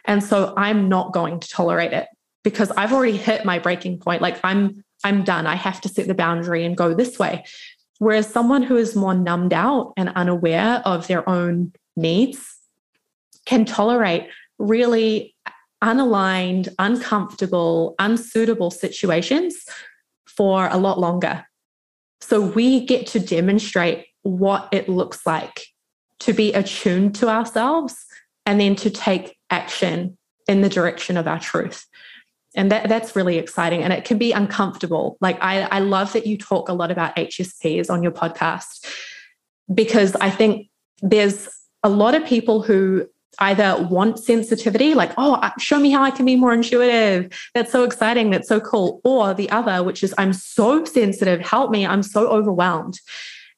And so I'm not going to tolerate it because I've already hit my breaking point. Like I'm done. I have to set the boundary and go this way. Whereas someone who is more numbed out and unaware of their own needs can tolerate really unaligned, uncomfortable, unsuitable situations for a lot longer. So we get to demonstrate what it looks like to be attuned to ourselves and then to take action in the direction of our truth. And that's really exciting. And it can be uncomfortable. Like I love that you talk a lot about HSPs on your podcast, because I think there's a lot of people who either want sensitivity, like, oh, show me how I can be more intuitive. That's so exciting. That's so cool. Or the other, which is I'm so sensitive. Help me. I'm so overwhelmed.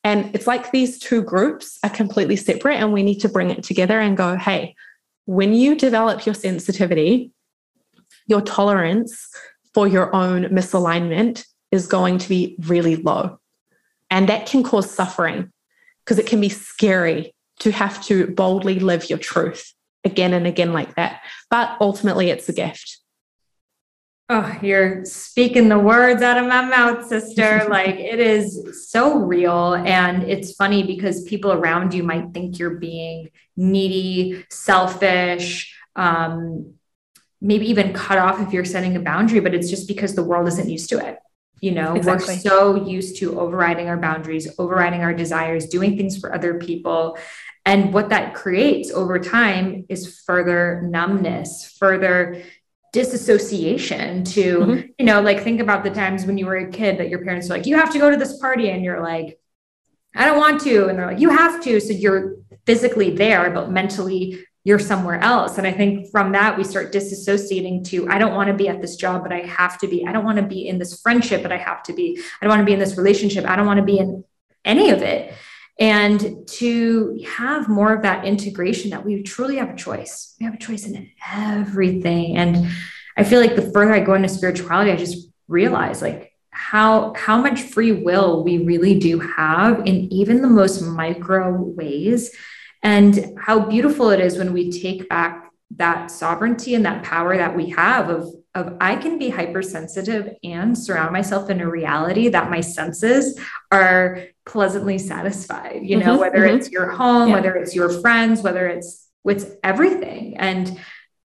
And it's like these two groups are completely separate and we need to bring it together and go, hey, when you develop your sensitivity, your tolerance for your own misalignment is going to be really low. And that can cause suffering because it can be scary to have to boldly live your truth again and again like that. But ultimately, it's a gift. Oh, you're speaking the words out of my mouth, sister. Like it is so real. And it's funny because people around you might think you're being needy, selfish, maybe even cut off if you're setting a boundary, but it's just because the world isn't used to it. Exactly. We're so used to overriding our boundaries, overriding our desires, doing things for other people. And what that creates over time is further numbness, further disassociation to, like think about the times when you were a kid that your parents were like, you have to go to this party. And you're like, I don't want to. And they're like, you have to. So you're physically there, but mentally you're somewhere else. And I think from that, we start disassociating to, I don't want to be at this job, but I have to be. I don't want to be in this friendship, but I have to be. I don't want to be in this relationship. I don't want to be in any of it. And to have more of that integration, that we truly have a choice. We have a choice in everything. And I feel like the further I go into spirituality, I just realize like how much free will we really do have in even the most micro ways, and how beautiful it is when we take back that sovereignty and that power that we have of I can be hypersensitive and surround myself in a reality that my senses are pleasantly satisfied, you know, whether it's your home, whether it's your friends, whether it's everything. And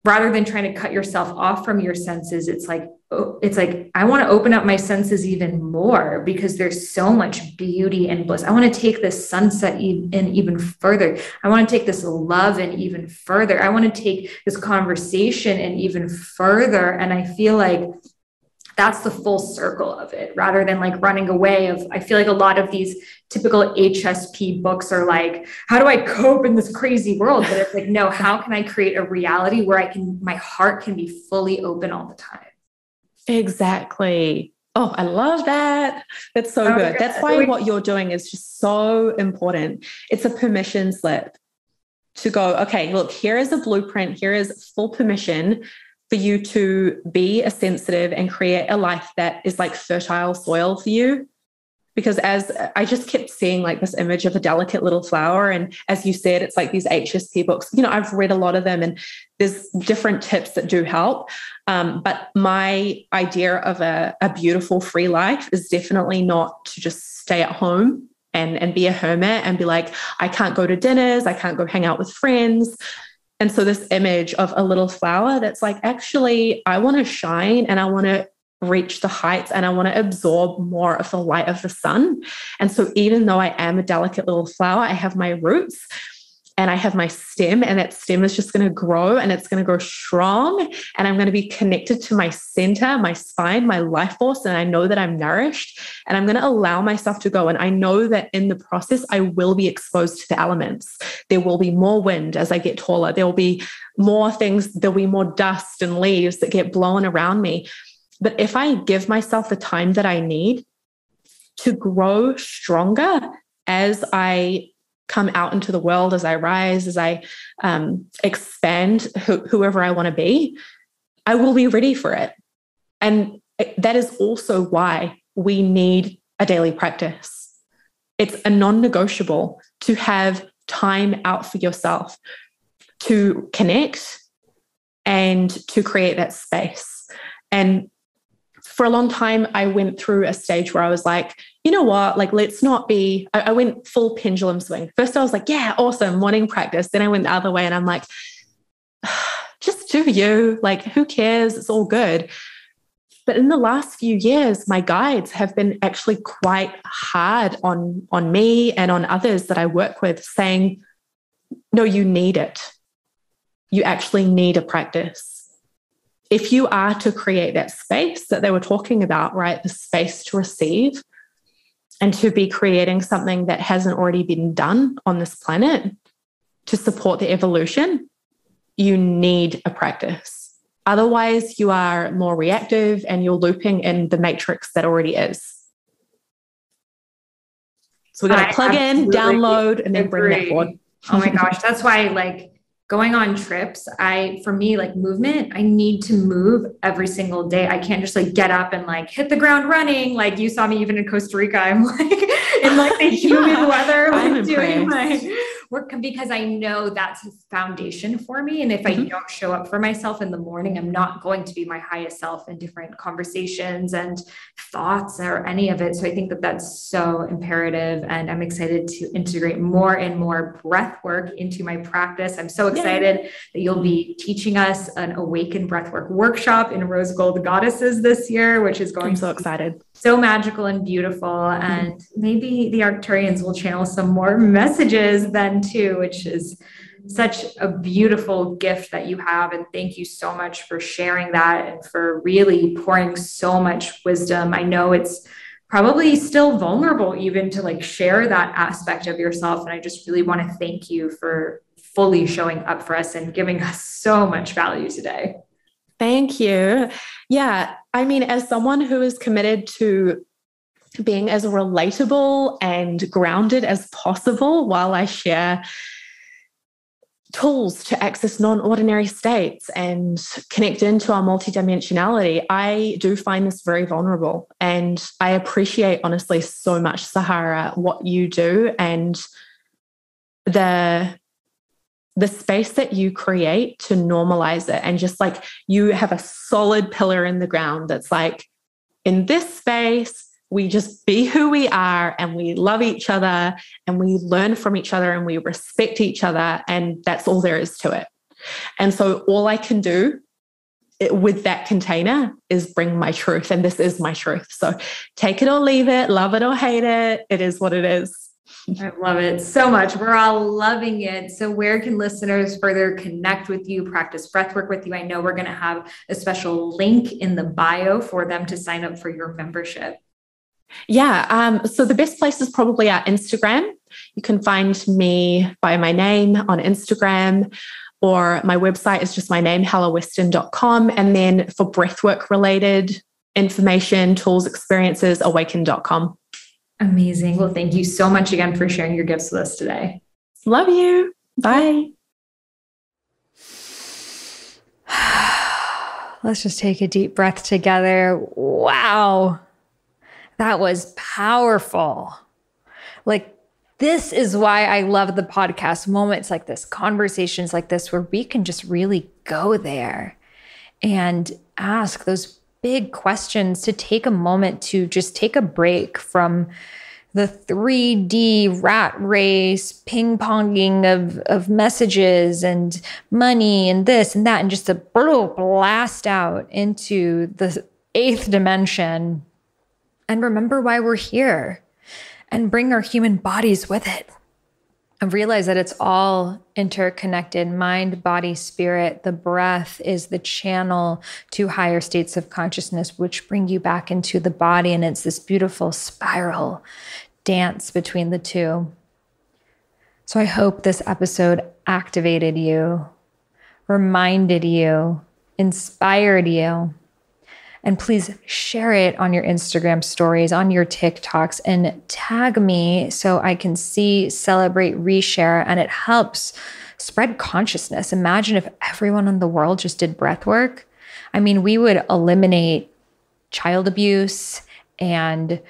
rather than trying to cut yourself off from your senses, it's like, I want to open up my senses even more because there's so much beauty and bliss. I want to take this sunset in even further. I want to take this love in even further. I want to take this conversation in even further. And I feel like that's the full circle of it, rather than like running away I feel like a lot of these typical HSP books are like, how do I cope in this crazy world? But it's like, no, how can I create a reality where my heart can be fully open all the time? Exactly. Oh, I love that. That's so good. That's why what you're doing is just so important. It's a permission slip to go, okay, look, here is a blueprint. Here is full permission for you to be a sensitive and create a life that is like fertile soil for you. Because as I just kept seeing like this image of a delicate little flower. And as you said, it's like these HSP books, you know, I've read a lot of them and there's different tips that do help. But my idea of a beautiful free life is definitely not to just stay at home and be a hermit and be like, I can't go to dinners, I can't go hang out with friends. And so this image of a little flower that's like, actually, I want to shine and I want to reach the heights and I want to absorb more of the light of the sun. And so even though I am a delicate little flower, I have my roots and I have my stem, and that stem is just going to grow and it's going to grow strong. And I'm going to be connected to my center, my spine, my life force. And I know that I'm nourished and I'm going to allow myself to go. And I know that in the process, I will be exposed to the elements. There will be more wind as I get taller. There will be more things. There'll be more dust and leaves that get blown around me. But if I give myself the time that I need to grow stronger as I come out into the world, as I rise, as I expand whoever I want to be, I will be ready for it. And that is also why we need a daily practice. It's a non-negotiable to have time out for yourself, to connect and to create that space. And for a long time, I went through a stage where I was like, you know what, like, let's not be, I went full pendulum swing. First, I was like, yeah, awesome, morning practice. Then I went the other way and I'm like, just do you, like, who cares? It's all good. But in the last few years, my guides have been actually quite hard on me and on others that I work with, saying, no, you need it. You actually need a practice. If you are to create that space that they were talking about, right, the space to receive and to be creating something that hasn't already been done on this planet to support the evolution, you need a practice. Otherwise, you are more reactive and you're looping in the matrix that already is. So we're going to plug in, download, and then bring that forward. Oh my gosh. That's why, like, going on trips, for me, like, movement, I need to move every single day. I can't just like get up and like hit the ground running. Like you saw me even in Costa Rica, I'm like in like the humid weather, like doing my work, because I know that's a foundation for me. And if I don't show up for myself in the morning, I'm not going to be my highest self in different conversations and thoughts or any of it. So I think that that's so imperative. And I'm excited to integrate more and more breath work into my practice. I'm so excited that you'll be teaching us an Awaken Breathwork workshop in Rose Gold Goddesses this year, which is going I'm so excited. So magical and beautiful. And maybe the Arcturians will channel some more messages then too, which is such a beautiful gift that you have. And thank you so much for sharing that and for really pouring so much wisdom. I know it's probably still vulnerable even to like share that aspect of yourself. And I just really want to thank you for fully showing up for us and giving us so much value today. Thank you. Yeah. I mean, as someone who is committed to being as relatable and grounded as possible while I share tools to access non-ordinary states and connect into our multidimensionality, I do find this very vulnerable. And I appreciate, honestly, so much, Sahara, what you do and the space that you create to normalize it. And just like you have a solid pillar in the ground that's like, in this space, we just be who we are and we love each other and we learn from each other and we respect each other. And that's all there is to it. And so all I can do with that container is bring my truth. And this is my truth. So take it or leave it, love it or hate it. It is what it is. I love it so much. We're all loving it. So where can listeners further connect with you, practice breathwork with you? I know we're going to have a special link in the bio for them to sign up for your membership. Yeah. So the best place is probably our Instagram. You can find me by my name on Instagram, or my website is just my name, helleweston.com. And then for breathwork related information, tools, experiences, awaken.com. Amazing. Well, thank you so much again for sharing your gifts with us today. Love you. Bye. Let's just take a deep breath together. Wow. That was powerful. Like, this is why I love the podcast, moments like this, conversations like this, where we can just really go there and ask those big questions, to take a moment to just take a break from the 3D rat race, ping-ponging of messages and money and this and that, and just to blast out into the 8th dimension and remember why we're here and bring our human bodies with it. And realize that it's all interconnected, mind, body, spirit. The breath is the channel to higher states of consciousness, which bring you back into the body. And it's this beautiful spiral dance between the two. So I hope this episode activated you, reminded you, inspired you. And please share it on your Instagram stories, on your TikToks, and tag me so I can see, celebrate, reshare, and it helps spread consciousness. Imagine if everyone in the world just did breath work. I mean, we would eliminate child abuse and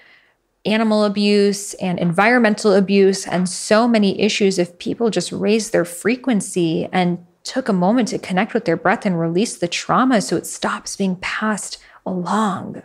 animal abuse and environmental abuse and so many issues if people just raised their frequency and took a moment to connect with their breath and release the trauma so it stops being passed along.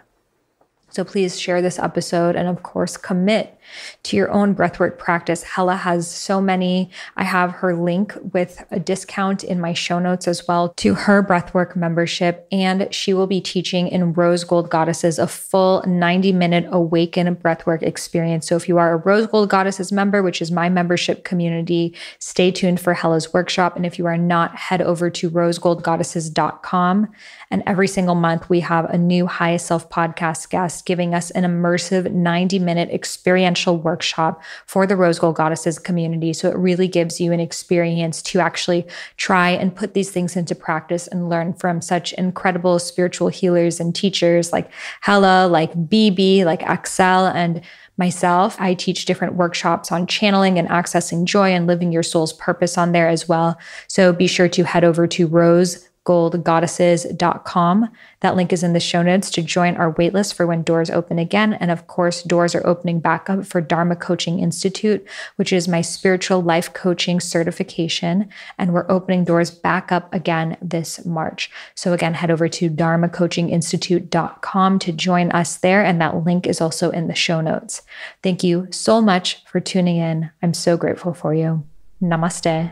So please share this episode and, of course, commit to your own breathwork practice. Hellé has so many. I have her link with a discount in my show notes as well to her breathwork membership. And she will be teaching in Rose Gold Goddesses a full 90-minute awaken breathwork experience. So if you are a Rose Gold Goddesses member, which is my membership community, stay tuned for Hellé's workshop. And if you are not, head over to rosegoldgoddesses.com. And every single month, we have a new Highest Self podcast guest giving us an immersive 90-minute experiential workshop for the Rose Gold Goddesses community. So it really gives you an experience to actually try and put these things into practice and learn from such incredible spiritual healers and teachers like Hellé, like BB, like Axel, and myself. I teach different workshops on channeling and accessing joy and living your soul's purpose on there as well. So be sure to head over to rosegoldgoddesses.com. That link is in the show notes to join our waitlist for when doors open again. And of course, doors are opening back up for Dharma Coaching Institute, which is my spiritual life coaching certification. And we're opening doors back up again this March. So again, head over to dharmacoachinginstitute.com to join us there. And that link is also in the show notes. Thank you so much for tuning in. I'm so grateful for you. Namaste.